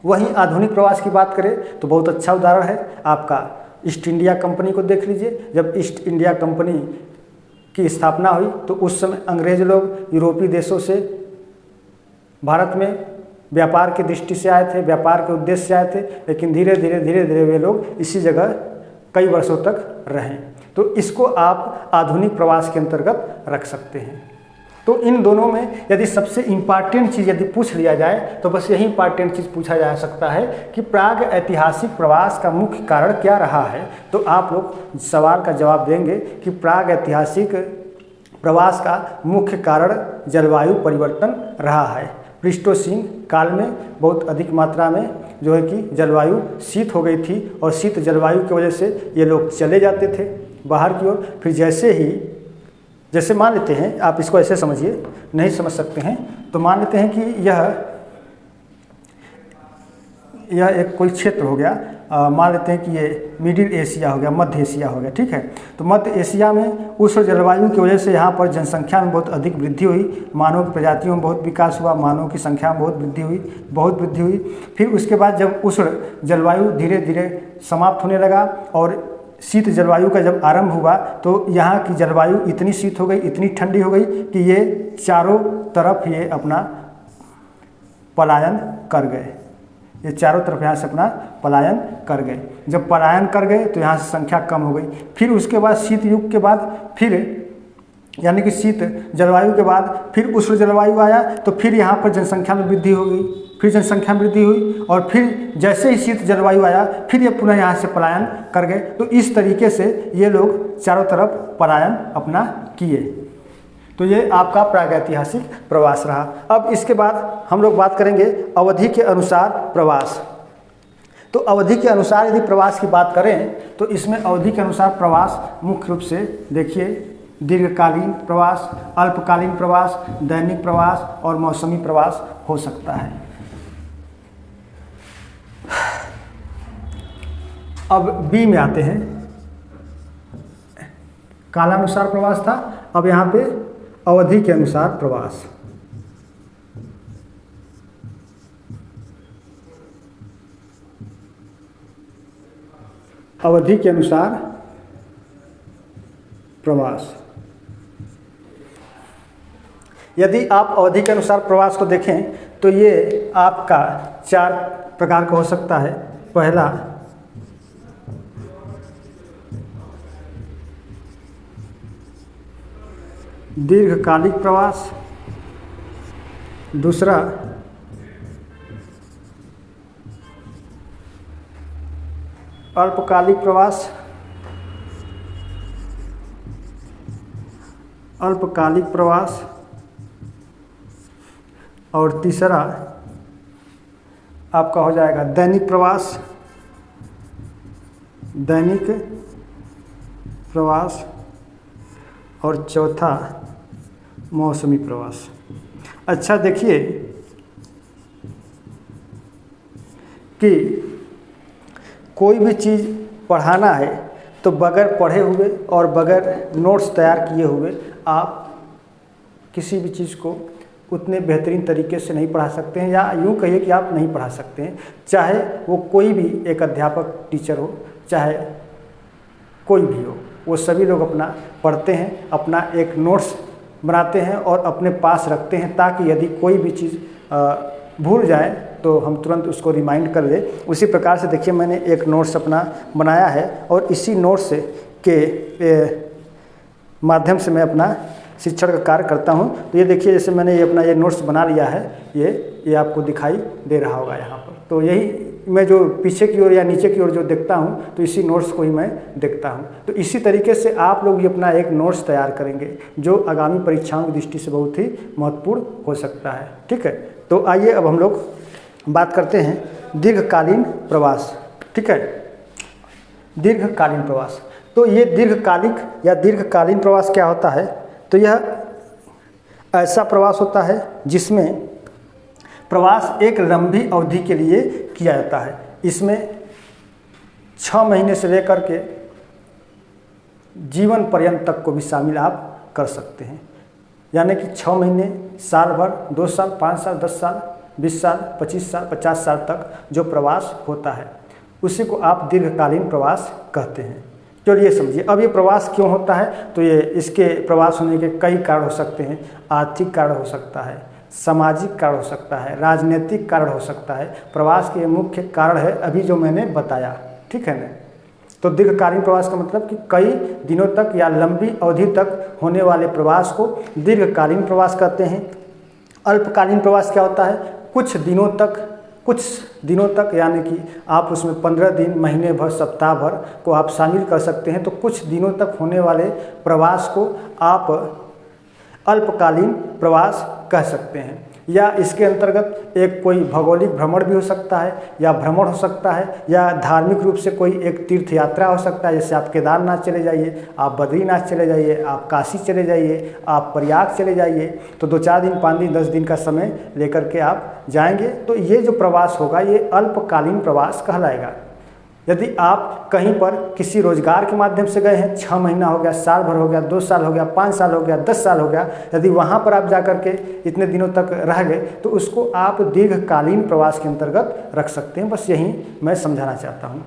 वहीं आधुनिक प्रवास की बात करें तो बहुत अच्छा उदाहरण है आपका ईस्ट इंडिया कंपनी को देख लीजिए। जब ईस्ट इंडिया कंपनी की स्थापना हुई तो उस समय अंग्रेज लोग यूरोपीय देशों से भारत में व्यापार की दृष्टि से आए थे, व्यापार के उद्देश्य से आए थे, लेकिन धीरे धीरे वे लोग इसी जगह कई वर्षों तक रहे। तो इसको आप आधुनिक प्रवास के अंतर्गत रख सकते हैं। तो इन दोनों में यदि सबसे इम्पॉर्टेंट चीज़ यदि पूछ लिया जाए तो बस यही इम्पॉर्टेंट चीज़ पूछा जा सकता है कि प्राग ऐतिहासिक प्रवास का मुख्य कारण क्या रहा है। तो आप लोग सवाल का जवाब देंगे कि प्राग ऐतिहासिक प्रवास का मुख्य कारण जलवायु परिवर्तन रहा है। प्लीस्टोसीन काल में बहुत अधिक मात्रा में जो है कि जलवायु शीत हो गई थी और शीत जलवायु की वजह से ये लोग चले जाते थे बाहर की ओर। फिर जैसे मान लेते हैं, आप इसको ऐसे समझिए, नहीं समझ सकते हैं तो मान लेते हैं कि यह एक कोई क्षेत्र हो गया, मान लेते हैं कि ये मिडिल एशिया हो गया, मध्य एशिया हो गया, ठीक है। तो मध्य एशिया में उस जलवायु की वजह से यहाँ पर जनसंख्या में बहुत अधिक वृद्धि हुई, मानव की प्रजातियों में बहुत विकास हुआ, मानव की संख्या में बहुत वृद्धि हुई। फिर उसके बाद जब उष्ण जलवायु धीरे धीरे समाप्त होने लगा और शीत जलवायु का जब आरंभ हुआ तो यहाँ की जलवायु इतनी शीत हो गई, इतनी ठंडी हो गई कि ये चारों तरफ ये अपना पलायन कर गए। ये चारों तरफ यहाँ से अपना पलायन कर गए। जब पलायन कर गए तो यहाँ से संख्या कम हो गई। फिर उसके बाद शीत युग के बाद फिर यानी कि शीत जलवायु के बाद फिर उष्ण जलवायु आया तो फिर यहाँ पर जनसंख्या में वृद्धि हो गई, फिर जनसंख्या में वृद्धि हुई और फिर जैसे ही शीत जलवायु आया फिर ये पुनः यहाँ से पलायन कर गए। तो इस तरीके से ये लोग चारों तरफ पलायन अपना किए। तो ये आपका प्रागैतिहासिक प्रवास रहा। अब इसके बाद हम लोग बात करेंगे अवधि के अनुसार प्रवास। तो अवधि के अनुसार यदि प्रवास की बात करें तो इसमें अवधि के अनुसार प्रवास मुख्य रूप से देखिए दीर्घकालीन प्रवास, अल्पकालीन प्रवास, दैनिक प्रवास और मौसमी प्रवास हो सकता है। अब बी में आते हैं। कालानुसार प्रवास था, अब यहाँ पे अवधि के अनुसार प्रवास। अवधि के अनुसार प्रवास। यदि आप अवधि के अनुसार प्रवास को देखें तो ये आपका 4 प्रकार का हो सकता है। पहला दीर्घकालिक प्रवास, दूसरा अल्पकालिक प्रवास, और तीसरा आपका हो जाएगा दैनिक प्रवास, और चौथा मौसमी प्रवास। अच्छा देखिए कि कोई भी चीज़ पढ़ाना है तो बगैर पढ़े हुए और बगैर नोट्स तैयार किए हुए आप किसी भी चीज़ को उतने बेहतरीन तरीके से नहीं पढ़ा सकते हैं, या यूँ कहिए कि आप नहीं पढ़ा सकते हैं। चाहे वो कोई भी एक अध्यापक टीचर हो, चाहे कोई भी हो, वो सभी लोग अपना पढ़ते हैं, अपना एक नोट्स बनाते हैं और अपने पास रखते हैं, ताकि यदि कोई भी चीज़ भूल जाए तो हम तुरंत उसको रिमाइंड कर ले। उसी प्रकार से देखिए मैंने एक नोट्स अपना बनाया है और इसी नोट्स के माध्यम से मैं अपना शिक्षण का कार्य करता हूँ। तो ये देखिए जैसे मैंने ये अपना ये नोट्स बना लिया है, ये आपको दिखाई दे रहा होगा यहाँ पर। तो यही मैं जो पीछे की ओर या नीचे की ओर जो देखता हूँ तो इसी नोट्स को ही मैं देखता हूँ। तो इसी तरीके से आप लोग भी अपना एक नोट्स तैयार करेंगे जो आगामी परीक्षाओं की दृष्टि से बहुत ही महत्वपूर्ण हो सकता है। ठीक है, तो आइए अब हम लोग बात करते हैं दीर्घकालीन प्रवास। ठीक है, दीर्घकालीन प्रवास। तो ये दीर्घकालिक या दीर्घकालीन प्रवास क्या होता है? तो यह ऐसा प्रवास होता है जिसमें प्रवास एक लंबी अवधि के लिए किया जाता है। इसमें 6 महीने से लेकर के जीवन पर्यंत तक को भी शामिल आप कर सकते हैं। यानी कि 6 महीने, साल भर, 2 साल, 5 साल, 10 साल, 20 साल, 25 साल, 50 साल तक जो प्रवास होता है उसी को आप दीर्घकालीन प्रवास कहते हैं। चलिए समझिए अब ये प्रवास क्यों होता है। तो ये इसके प्रवास होने के कई कारण हो सकते हैं। आर्थिक कारण हो सकता है, सामाजिक कारण हो सकता है, राजनीतिक कारण हो सकता है। प्रवास के मुख्य कारण है अभी जो मैंने बताया। ठीक है ना। तो दीर्घकालीन प्रवास का मतलब कि कई दिनों तक या लंबी अवधि तक होने वाले प्रवास को दीर्घकालीन प्रवास कहते हैं। अल्पकालीन प्रवास क्या होता है? कुछ दिनों तक यानी कि आप उसमें 15 दिन, महीने भर, सप्ताह भर को आप शामिल कर सकते हैं। तो कुछ दिनों तक होने वाले प्रवास को आप अल्पकालीन प्रवास कह सकते हैं। या इसके अंतर्गत एक कोई भौगोलिक भ्रमण भी हो सकता है, या भ्रमण हो सकता है, या धार्मिक रूप से कोई एक तीर्थ यात्रा हो सकता है। जैसे आप केदारनाथ चले जाइए, आप बद्रीनाथ चले जाइए, आप काशी चले जाइए, आप प्रयाग चले जाइए। तो 2-4 दिन, 5 दिन, 10 दिन का समय लेकर के आप जाएंगे। तो ये जो प्रवास होगा ये अल्पकालीन प्रवास कहलाएगा। यदि आप कहीं पर किसी रोजगार के माध्यम से गए हैं, 6 महीना हो गया, साल भर हो गया, 2 साल हो गया, 5 साल हो गया, 10 साल हो गया, यदि वहाँ पर आप जाकर के इतने दिनों तक रह गए तो उसको आप दीर्घकालीन प्रवास के अंतर्गत रख सकते हैं। बस यही मैं समझाना चाहता हूँ।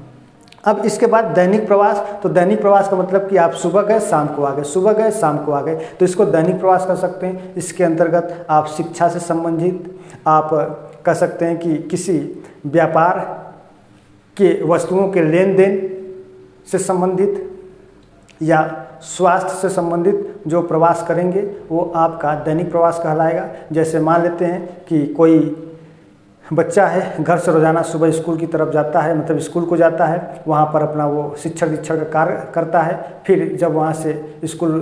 अब इसके बाद दैनिक प्रवास। तो दैनिक प्रवास का मतलब कि आप सुबह गए, शाम को आ गए, सुबह गए, शाम को आ गए, तो इसको दैनिक प्रवास कर सकते हैं। इसके अंतर्गत आप शिक्षा से संबंधित आप कह सकते हैं कि किसी व्यापार के वस्तुओं के लेन देन से संबंधित या स्वास्थ्य से संबंधित जो प्रवास करेंगे वो आपका दैनिक प्रवास कहलाएगा। जैसे मान लेते हैं कि कोई बच्चा है, घर से रोज़ाना सुबह स्कूल की तरफ जाता है, मतलब स्कूल को जाता है, वहाँ पर अपना वो शिक्षण दीक्षण का कार्य करता है। फिर जब वहाँ से स्कूल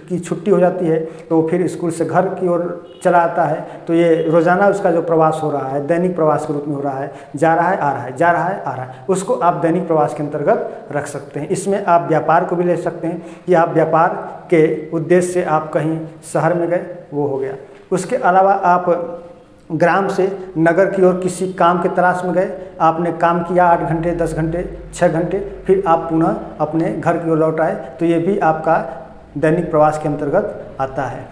की छुट्टी हो जाती है तो वो फिर स्कूल से घर की ओर चला आता है। तो ये रोज़ाना उसका जो प्रवास हो रहा है दैनिक प्रवास के रूप में हो रहा है, जा रहा है, आ रहा है, जा रहा है, आ रहा है, उसको आप दैनिक प्रवास के अंतर्गत रख सकते हैं। इसमें आप व्यापार को भी ले सकते हैं कि आप व्यापार के उद्देश्य से आप कहीं शहर में गए, वो हो गया। उसके अलावा आप ग्राम से नगर की ओर किसी काम के तलाश में गए, आपने काम किया 8 घंटे, 10 घंटे, 6 घंटे, फिर आप पुनः अपने घर की ओर लौट आए, तो ये भी आपका दैनिक प्रवास के अंतर्गत आता है।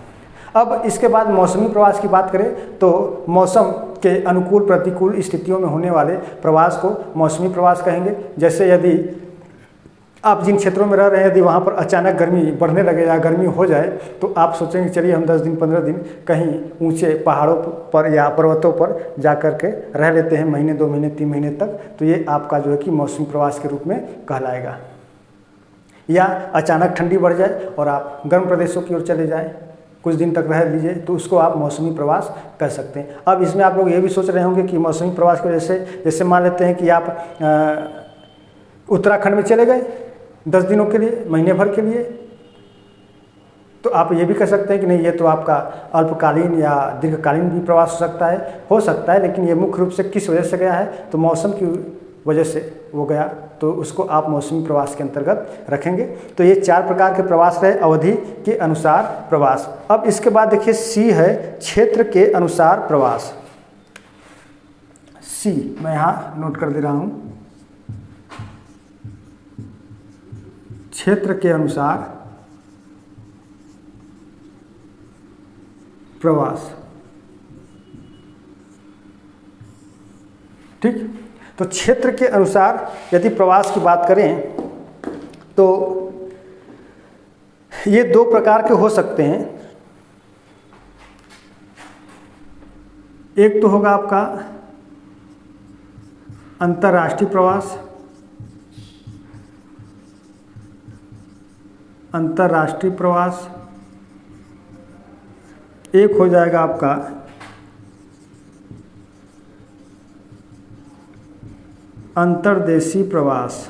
अब इसके बाद मौसमी प्रवास की बात करें तो मौसम के अनुकूल प्रतिकूल स्थितियों में होने वाले प्रवास को मौसमी प्रवास कहेंगे। जैसे यदि आप जिन क्षेत्रों में रह रहे हैं यदि वहाँ पर अचानक गर्मी बढ़ने लगे या गर्मी हो जाए तो आप सोचेंगे चलिए हम 10 दिन 15 दिन कहीं ऊंचे पहाड़ों पर या पर्वतों पर जा कर के रह लेते हैं, महीने, 2 महीने, 3 महीने तक। तो ये आपका जो है कि मौसमी प्रवास के रूप में कहलाएगा। या अचानक ठंडी बढ़ जाए और आप गर्म प्रदेशों की ओर चले जाएँ, कुछ दिन तक रह लीजिए, तो उसको आप मौसमी प्रवास कर सकते हैं। अब इसमें आप लोग ये भी सोच रहे होंगे कि मौसमी प्रवास की वजह से, जैसे मान लेते हैं कि आप उत्तराखंड में चले गए 10 दिनों के लिए, महीने भर के लिए, तो आप ये भी कह सकते हैं कि नहीं ये तो आपका अल्पकालीन या दीर्घकालीन भी प्रवास हो सकता है, लेकिन ये मुख्य रूप से किस वजह से गया है तो मौसम की वजह से वो गया, तो उसको आप मौसमी प्रवास के अंतर्गत रखेंगे। तो ये 4 प्रकार के प्रवास रहे, अवधि के अनुसार प्रवास। अब इसके बाद देखिए सी है क्षेत्र के अनुसार प्रवास। सी मैं यहाँ नोट कर दे रहा हूँ। क्षेत्र के अनुसार प्रवास। ठीक, तो क्षेत्र के अनुसार यदि प्रवास की बात करें तो ये दो प्रकार के हो सकते हैं। एक तो होगा आपका अंतर्राष्ट्रीय प्रवास, अंतर्राष्ट्रीय प्रवास। एक हो जाएगा आपका अंतर्देशीय प्रवास।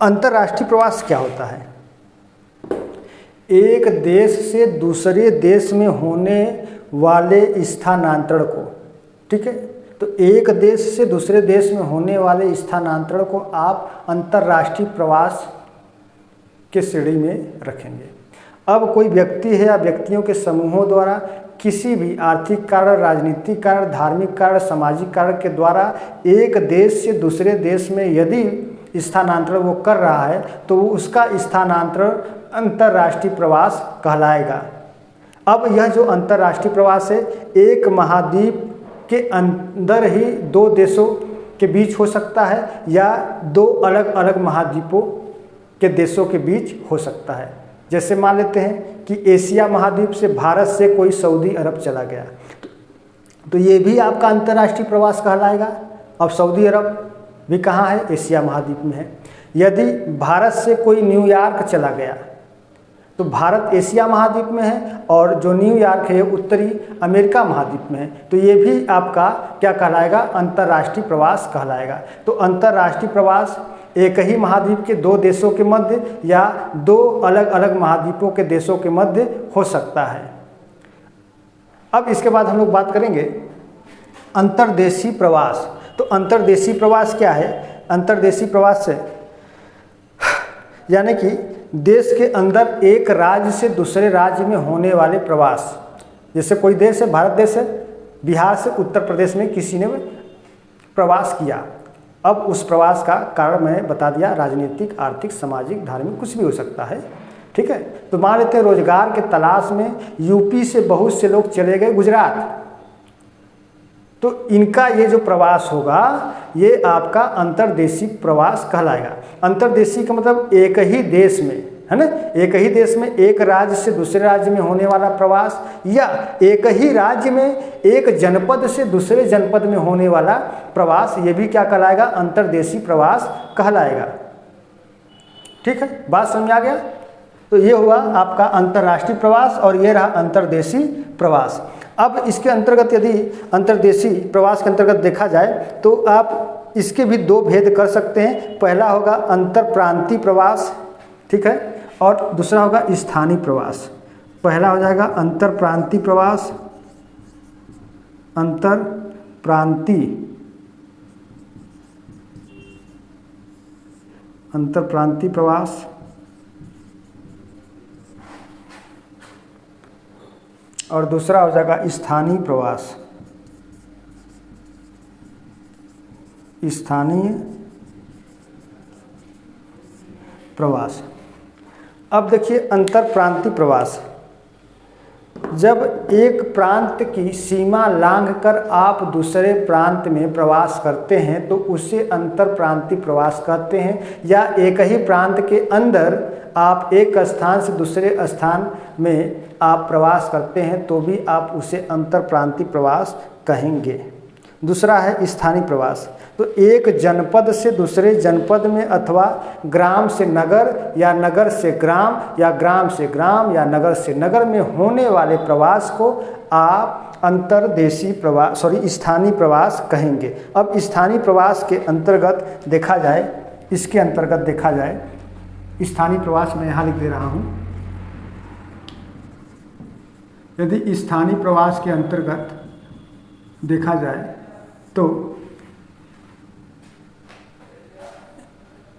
अंतर्राष्ट्रीय प्रवास क्या होता है? एक देश से दूसरे देश में होने वाले स्थानांतरण को, ठीक है, तो एक देश से दूसरे देश में होने वाले स्थानांतरण को आप अंतर्राष्ट्रीय प्रवास के श्रेणी में रखेंगे। अब कोई व्यक्ति है या व्यक्तियों के समूहों द्वारा किसी भी आर्थिक कारण, राजनीतिक कारण, धार्मिक कारण, सामाजिक कारण के द्वारा एक देश से दूसरे देश में यदि स्थानांतरण वो कर रहा है तो वो उसका स्थानांतरण अंतर्राष्ट्रीय प्रवास कहलाएगा। अब यह जो अंतर्राष्ट्रीय प्रवास है एक महाद्वीप के अंदर ही दो देशों के बीच हो सकता है या दो अलग अलग महाद्वीपों के देशों के बीच हो सकता है। जैसे मान लेते हैं कि एशिया महाद्वीप से भारत से कोई सऊदी अरब चला गया तो ये भी आपका अंतर्राष्ट्रीय प्रवास कहलाएगा। अब सऊदी अरब भी कहाँ है? एशिया महाद्वीप में है। यदि भारत से कोई न्यूयॉर्क चला गया तो भारत एशिया महाद्वीप में है और जो न्यूयॉर्क है उत्तरी अमेरिका महाद्वीप में है, तो ये भी आपका क्या कहलाएगा? अंतर्राष्ट्रीय प्रवास कहलाएगा। तो अंतर्राष्ट्रीय प्रवास एक ही महाद्वीप के दो देशों के मध्य या दो अलग अलग महाद्वीपों के देशों के मध्य हो सकता है। अब इसके बाद हम लोग बात करेंगे अंतर्देशीय प्रवास। तो अंतर्देशीय प्रवास क्या है? अंतर्देशीय प्रवास से यानी कि देश के अंदर एक राज्य से दूसरे राज्य में होने वाले प्रवास। जैसे कोई देश है, भारत देश है, बिहार से उत्तर प्रदेश में किसी ने प्रवास किया। अब उस प्रवास का कारण मैंने बता दिया, राजनीतिक, आर्थिक, सामाजिक, धार्मिक, कुछ भी हो सकता है। ठीक है, तो मान लेते हैं रोजगार के तलाश में यूपी से बहुत से लोग चले गए गुजरात, तो इनका ये जो प्रवास होगा ये आपका अंतर्देशीय प्रवास कहलाएगा। अंतर्देशीय का मतलब एक ही देश में, है ना, एक ही देश में एक राज्य से दूसरे राज्य में होने वाला प्रवास या एक ही राज्य में एक जनपद से दूसरे जनपद में होने वाला प्रवास, ये भी क्या कहलाएगा? अंतर्देशीय प्रवास कहलाएगा। ठीक है, बात समझ आ गया? तो ये हुआ आपका अंतर्राष्ट्रीय प्रवास और ये रहा अंतर्देशीय प्रवास। अब इसके अंतर्गत यदि अंतर्देशीय प्रवास के अंतर्गत देखा जाए तो आप इसके भी दो भेद कर सकते हैं। पहला होगा अंतरप्रांतीय प्रवास, ठीक है, और दूसरा होगा स्थानीय प्रवास। पहला हो जाएगा अंतरप्रांतीय प्रवास, अंतरप्रांतीय प्रवास, और दूसरा हो जाएगा स्थानीय प्रवास, स्थानीय प्रवास। अब देखिए अंतरप्रांतीय प्रवास, जब एक प्रांत की सीमा लांघकर आप दूसरे प्रांत में प्रवास करते हैं तो उसे अंतरप्रांतीय प्रवास कहते हैं। या एक ही प्रांत के अंदर आप एक स्थान से दूसरे स्थान में आप प्रवास करते हैं तो भी आप उसे अंतरप्रांतीय प्रवास कहेंगे। दूसरा है स्थानीय प्रवास, तो एक जनपद से दूसरे जनपद में अथवा ग्राम से नगर या नगर से ग्राम या ग्राम से ग्राम या नगर से नगर में होने वाले प्रवास को आप अंतर्देशीय प्रवास स्थानीय प्रवास कहेंगे। अब स्थानीय प्रवास के अंतर्गत देखा जाए, इसके अंतर्गत देखा जाए, स्थानीय प्रवास मैं यहाँ लिख दे रहा हूँ। यदि स्थानीय प्रवास के अंतर्गत देखा जाए तो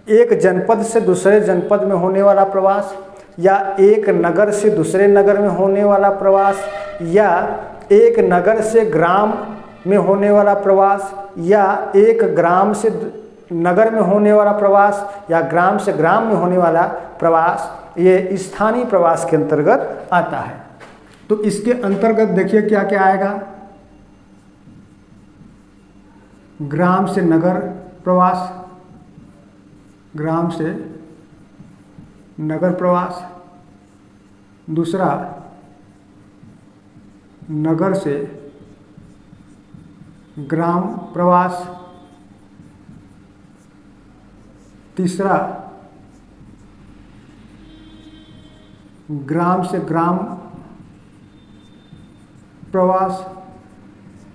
एक जनपद से दूसरे जनपद में होने वाला प्रवास या एक नगर से दूसरे नगर में होने वाला प्रवास या एक नगर से ग्राम में होने वाला प्रवास या एक ग्राम से नगर में होने वाला प्रवास या ग्राम से ग्राम में होने वाला प्रवास, ये स्थानीय प्रवास के अंतर्गत आता है। तो इसके अंतर्गत देखिए क्या क्या आएगा। ग्राम से नगर प्रवास, ग्राम से नगर प्रवास। दूसरा, नगर से ग्राम प्रवास। तीसरा, ग्राम से ग्राम प्रवास।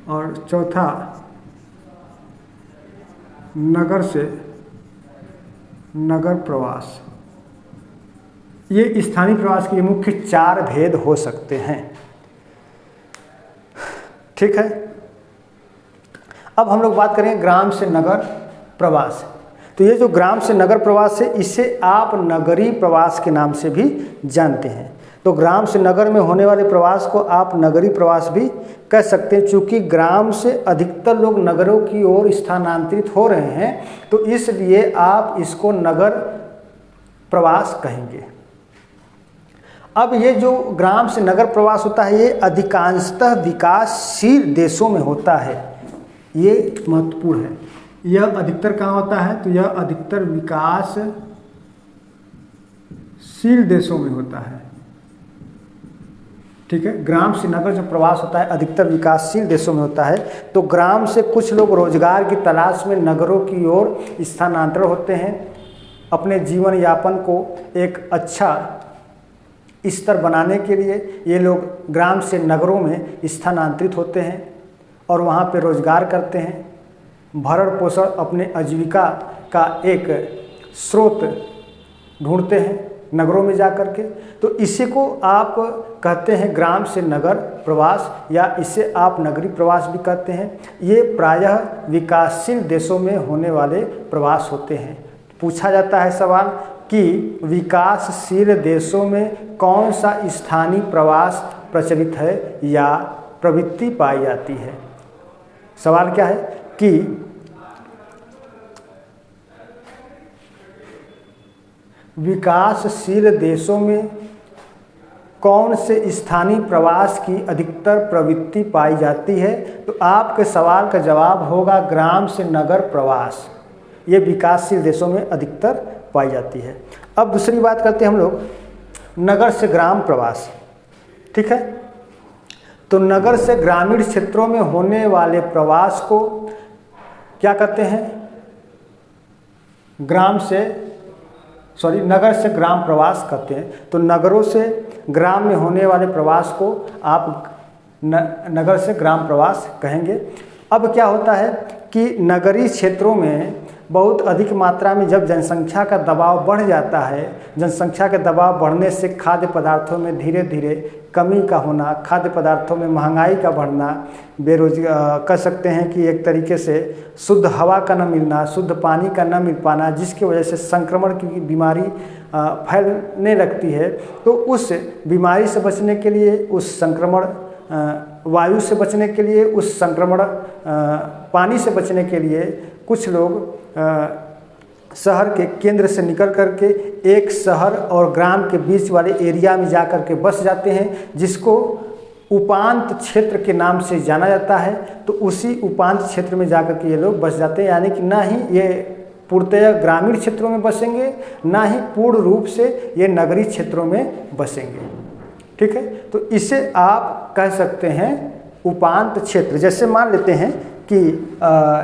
और चौथा, नगर से नगर प्रवास। ये स्थानीय प्रवास के मुख्य 4 भेद हो सकते हैं। ठीक है, अब हम लोग बात करेंगे ग्राम से नगर प्रवास। तो ये जो ग्राम से नगर प्रवास है, इसे आप नगरीय प्रवास के नाम से भी जानते हैं। तो ग्राम से नगर में होने वाले प्रवास को आप नगरीय प्रवास भी कह सकते हैं। चूँकि ग्राम से अधिकतर लोग नगरों की ओर स्थानांतरित हो रहे हैं, तो इसलिए आप इसको नगर प्रवास कहेंगे। अब ये जो ग्राम से नगर प्रवास होता है, ये अधिकांशतः विकासशील देशों में होता है। ये महत्वपूर्ण है। यह अधिकतर कहाँ होता है? तो यह अधिकतर विकासशील देशों में होता है। ठीक है, ग्राम से नगर जो प्रवास होता है अधिकतर विकासशील देशों में होता है। तो ग्राम से कुछ लोग रोजगार की तलाश में नगरों की ओर स्थानांतरण होते हैं। अपने जीवन यापन को एक अच्छा स्तर बनाने के लिए ये लोग ग्राम से नगरों में स्थानांतरित होते हैं और वहाँ पे रोजगार करते हैं। भरण पोषण, अपने आजीविका का एक स्रोत ढूंढते हैं नगरों में जा कर के। तो इसी को आप कहते हैं ग्राम से नगर प्रवास, या इसे आप नगरीय प्रवास भी कहते हैं। ये प्रायः विकासशील देशों में होने वाले प्रवास होते हैं। पूछा जाता है सवाल कि विकासशील देशों में कौन सा स्थानीय प्रवास प्रचलित है या प्रवृत्ति पाई जाती है। सवाल क्या है कि विकासशील देशों में कौन से स्थानीय प्रवास की अधिकतर प्रवृत्ति पाई जाती है। तो आपके सवाल का जवाब होगा ग्राम से नगर प्रवास। ये विकासशील देशों में अधिकतर पाई जाती है। अब दूसरी बात करते हैं हम लोग नगर से ग्राम प्रवास। ठीक है, तो नगर से ग्रामीण क्षेत्रों में होने वाले प्रवास को क्या कहते हैं? नगर से ग्राम प्रवास कहते हैं। तो नगरों से ग्राम में होने वाले प्रवास को आप नगर से ग्राम प्रवास कहेंगे। अब क्या होता है कि नगरीय क्षेत्रों में बहुत अधिक मात्रा में जब जनसंख्या का दबाव बढ़ जाता है, जनसंख्या के दबाव बढ़ने से खाद्य पदार्थों में धीरे धीरे कमी का होना, खाद्य पदार्थों में महंगाई का बढ़ना, बेरोजगार कह सकते हैं कि एक तरीके से शुद्ध हवा का न मिलना, शुद्ध पानी का न मिल पाना, जिसकी वजह से संक्रमण की बीमारी फैलने लगती है। तो उस बीमारी से बचने के लिए, उस संक्रमण वायु से बचने के लिए, उस संक्रमण पानी से बचने के लिए कुछ लोग शहर के केंद्र से निकल करके एक शहर और ग्राम के बीच वाले एरिया में जा कर के बस जाते हैं, जिसको उपांत क्षेत्र के नाम से जाना जाता है। तो उसी उपांत क्षेत्र में जा कर के ये लोग बस जाते हैं, यानी कि ना ही ये पूर्णतः ग्रामीण क्षेत्रों में बसेंगे, ना ही पूर्ण रूप से ये नगरीय क्षेत्रों में बसेंगे। ठीक है, तो इसे आप कह सकते हैं उपांत क्षेत्र। जैसे मान लेते हैं कि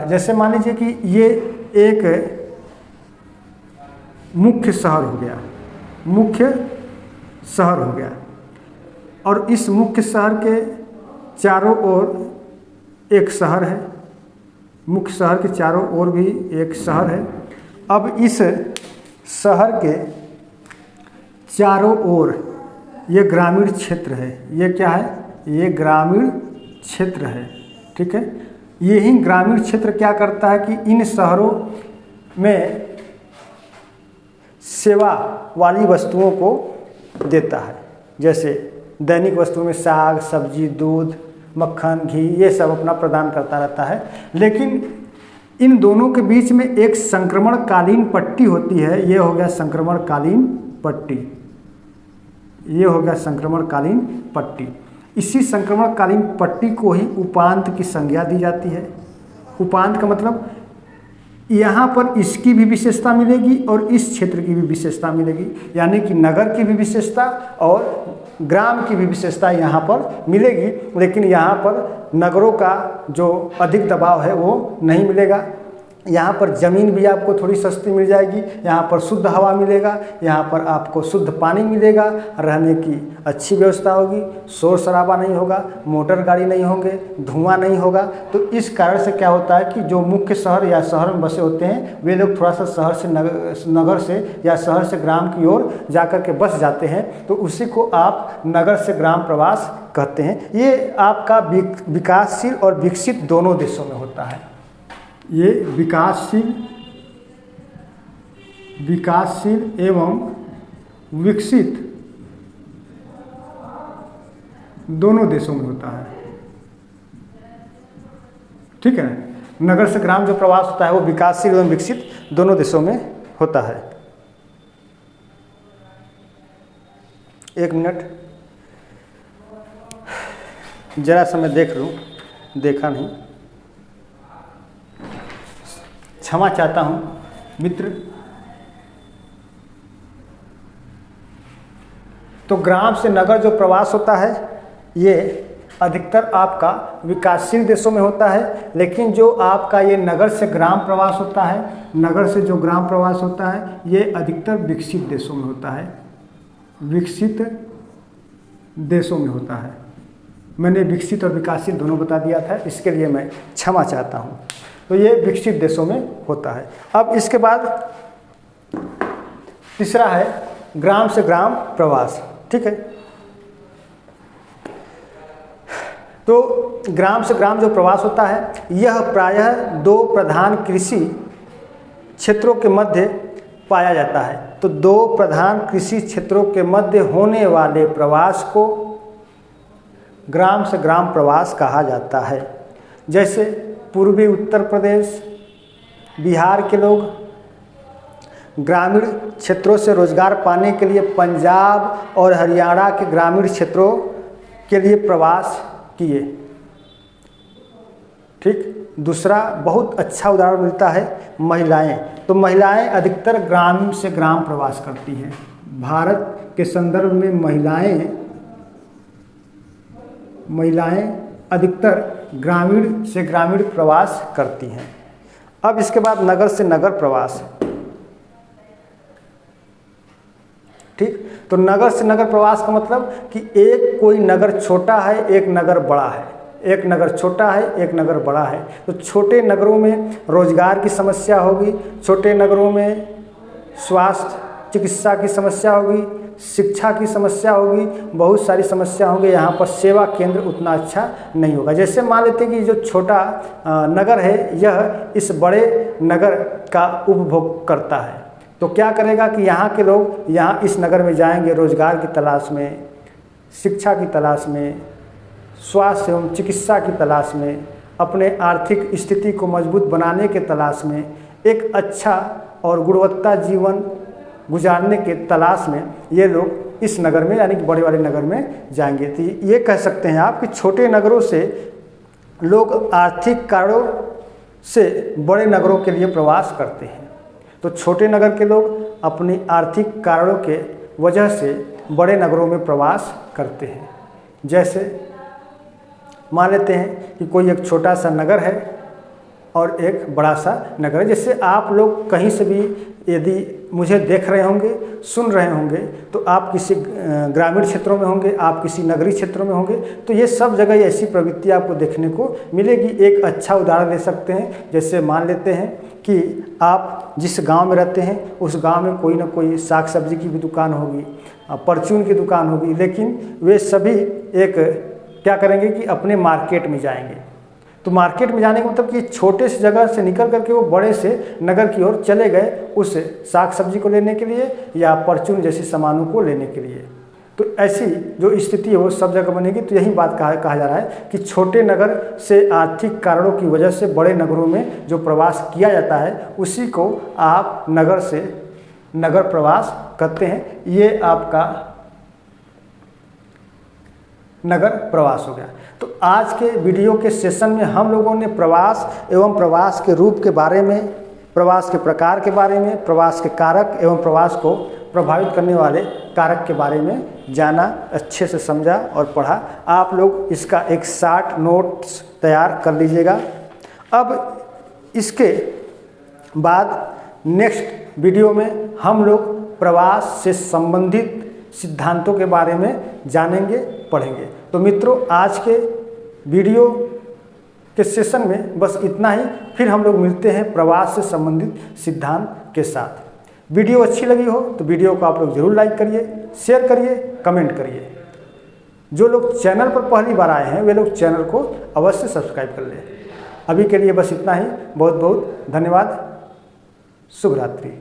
जैसे मान लीजिए कि ये एक मुख्य शहर हो गया, और इस मुख्य शहर के चारों ओर एक शहर है, मुख्य शहर के चारों ओर भी एक शहर है। अब इस शहर के चारों ओर ये ग्रामीण क्षेत्र है। ये क्या है? ये ग्रामीण क्षेत्र है। ठीक है, यही ग्रामीण क्षेत्र क्या करता है कि इन शहरों में सेवा वाली वस्तुओं को देता है। जैसे दैनिक वस्तुओं में साग, सब्जी, दूध, मक्खन, घी, ये सब अपना प्रदान करता रहता है। लेकिन इन दोनों के बीच में एक संक्रमणकालीन पट्टी होती है, ये हो गया संक्रमणकालीन पट्टी, ये हो गया संक्रमणकालीन पट्टी। इसी संक्रमणकालीन पट्टी को ही उपांत की संज्ञा दी जाती है। उपांत का मतलब यहाँ पर इसकी भी विशेषता मिलेगी और इस क्षेत्र की भी विशेषता मिलेगी, यानी कि नगर की भी विशेषता और ग्राम की भी विशेषता यहाँ पर मिलेगी, लेकिन यहाँ पर नगरों का जो अधिक दबाव है वो नहीं मिलेगा। यहाँ पर ज़मीन भी आपको थोड़ी सस्ती मिल जाएगी, यहाँ पर शुद्ध हवा मिलेगा, यहाँ पर आपको शुद्ध पानी मिलेगा, रहने की अच्छी व्यवस्था होगी, शोर शराबा नहीं होगा, मोटर गाड़ी नहीं होंगे, धुआं नहीं होगा। तो इस कारण से क्या होता है कि जो मुख्य शहर या शहर में बसे होते हैं वे लोग थोड़ा सा शहर से नगर से या शहर से ग्राम की ओर जा कर के बस जाते हैं, तो उसी को आप नगर से ग्राम प्रवास कहते हैं। ये आपका विकासशील और विकसित दोनों देशों में होता है। ये विकासशील एवं विकसित दोनों देशों में होता है, ठीक है ना। नगर से ग्राम जो प्रवास होता है वो विकासशील एवं विकसित दोनों देशों में होता है। एक मिनट जरा सा मैं देख लूं, देखा नहीं, क्षमा चाहता हूं मित्र। तो ग्राम से नगर जो प्रवास होता है ये अधिकतर आपका विकासशील देशों में होता है, लेकिन जो आपका ये नगर से ग्राम प्रवास होता है, नगर से जो ग्राम प्रवास होता है ये अधिकतर विकसित देशों में होता है, विकसित देशों में होता है। मैंने विकसित और विकासशील दोनों बता दिया था, इसके लिए मैं क्षमा चाहता हूँ। तो ये विकसित देशों में होता है। अब इसके बाद तीसरा है ग्राम से ग्राम प्रवास, ठीक है। तो ग्राम से ग्राम जो प्रवास होता है यह प्रायः दो प्रधान कृषि क्षेत्रों के मध्य पाया जाता है। तो दो प्रधान कृषि क्षेत्रों के मध्य होने वाले प्रवास को ग्राम से ग्राम प्रवास कहा जाता है। जैसे पूर्वी उत्तर प्रदेश, बिहार के लोग ग्रामीण क्षेत्रों से रोजगार पाने के लिए पंजाब और हरियाणा के ग्रामीण क्षेत्रों के लिए प्रवास किए, ठीक। दूसरा बहुत अच्छा उदाहरण मिलता है महिलाएं। तो महिलाएं अधिकतर ग्राम से ग्राम प्रवास करती हैं। भारत के संदर्भ में महिलाएं अधिकतर ग्रामीण से ग्रामीण प्रवास करती हैं। अब इसके बाद नगर से नगर प्रवास, ठीक। तो नगर से नगर प्रवास का मतलब कि एक कोई नगर छोटा है, एक नगर बड़ा है, एक नगर छोटा है, एक नगर बड़ा है। तो छोटे नगरों में रोजगार की समस्या होगी, छोटे नगरों में स्वास्थ्य चिकित्सा की समस्या होगी, शिक्षा की समस्या होगी, बहुत सारी समस्या होंगी। यहाँ पर सेवा केंद्र उतना अच्छा नहीं होगा। जैसे मान लेते हैं कि जो छोटा नगर है यह इस बड़े नगर का उपभोग करता है, तो क्या करेगा कि यहाँ के लोग यहाँ इस नगर में जाएंगे रोजगार की तलाश में, शिक्षा की तलाश में, स्वास्थ्य एवं चिकित्सा की तलाश में, अपने आर्थिक स्थिति को मजबूत बनाने के तलाश में, एक अच्छा और गुणवत्ता जीवन गुजारने के तलाश में ये लोग इस नगर में यानी कि बड़े वाले नगर में जाएंगे। तो ये कह सकते हैं आप कि छोटे नगरों से लोग आर्थिक कारणों से बड़े नगरों के लिए प्रवास करते हैं। तो छोटे नगर के लोग अपनी आर्थिक कारणों के वजह से बड़े नगरों में प्रवास करते हैं। जैसे मान लेते हैं कि कोई एक छोटा सा नगर है और एक बड़ा सा नगर है। जैसे आप लोग कहीं से भी यदि मुझे देख रहे होंगे, सुन रहे होंगे, तो आप किसी ग्रामीण क्षेत्रों में होंगे, आप किसी नगरीय क्षेत्रों में होंगे, तो ये सब जगह ऐसी प्रवृत्ति आपको देखने को मिलेगी। एक अच्छा उदाहरण ले सकते हैं। जैसे मान लेते हैं कि आप जिस गांव में रहते हैं उस गांव में कोई ना कोई साग सब्जी की भी दुकान होगी, परचून की दुकान होगी, लेकिन वे सभी एक क्या करेंगे कि अपने मार्केट में जाएंगे। तो मार्केट में जाने का मतलब कि छोटे से जगह से निकल करके वो बड़े से नगर की ओर चले गए उस साग सब्जी को लेने के लिए या परचून जैसी सामानों को लेने के लिए। तो ऐसी जो स्थिति है वो सब जगह बनेगी। तो यही बात कहा जा रहा है कि छोटे नगर से आर्थिक कारणों की वजह से बड़े नगरों में जो प्रवास किया जाता है उसी को आप नगर से नगर प्रवास कहते हैं। ये आपका नगर प्रवास हो गया। तो आज के वीडियो के सेशन में हम लोगों ने प्रवास एवं प्रवास के रूप के बारे में, प्रवास के प्रकार के बारे में, प्रवास के कारक एवं प्रवास को प्रभावित करने वाले कारक के बारे में जाना, अच्छे से समझा और पढ़ा। आप लोग इसका एक शॉर्ट नोट्स तैयार कर लीजिएगा। अब इसके बाद नेक्स्ट वीडियो में हम लोग प्रवास से संबंधित सिद्धांतों के बारे में जानेंगे, पढ़ेंगे। तो मित्रों, आज के वीडियो के सेशन में बस इतना ही। फिर हम लोग मिलते हैं प्रवास से संबंधित सिद्धांत के साथ। वीडियो अच्छी लगी हो तो वीडियो को आप लोग जरूर लाइक करिए, शेयर करिए, कमेंट करिए। जो लोग चैनल पर पहली बार आए हैं वे लोग चैनल को अवश्य सब्सक्राइब कर लें। अभी के लिए बस इतना ही। बहुत बहुत धन्यवाद। शुभ रात्रि।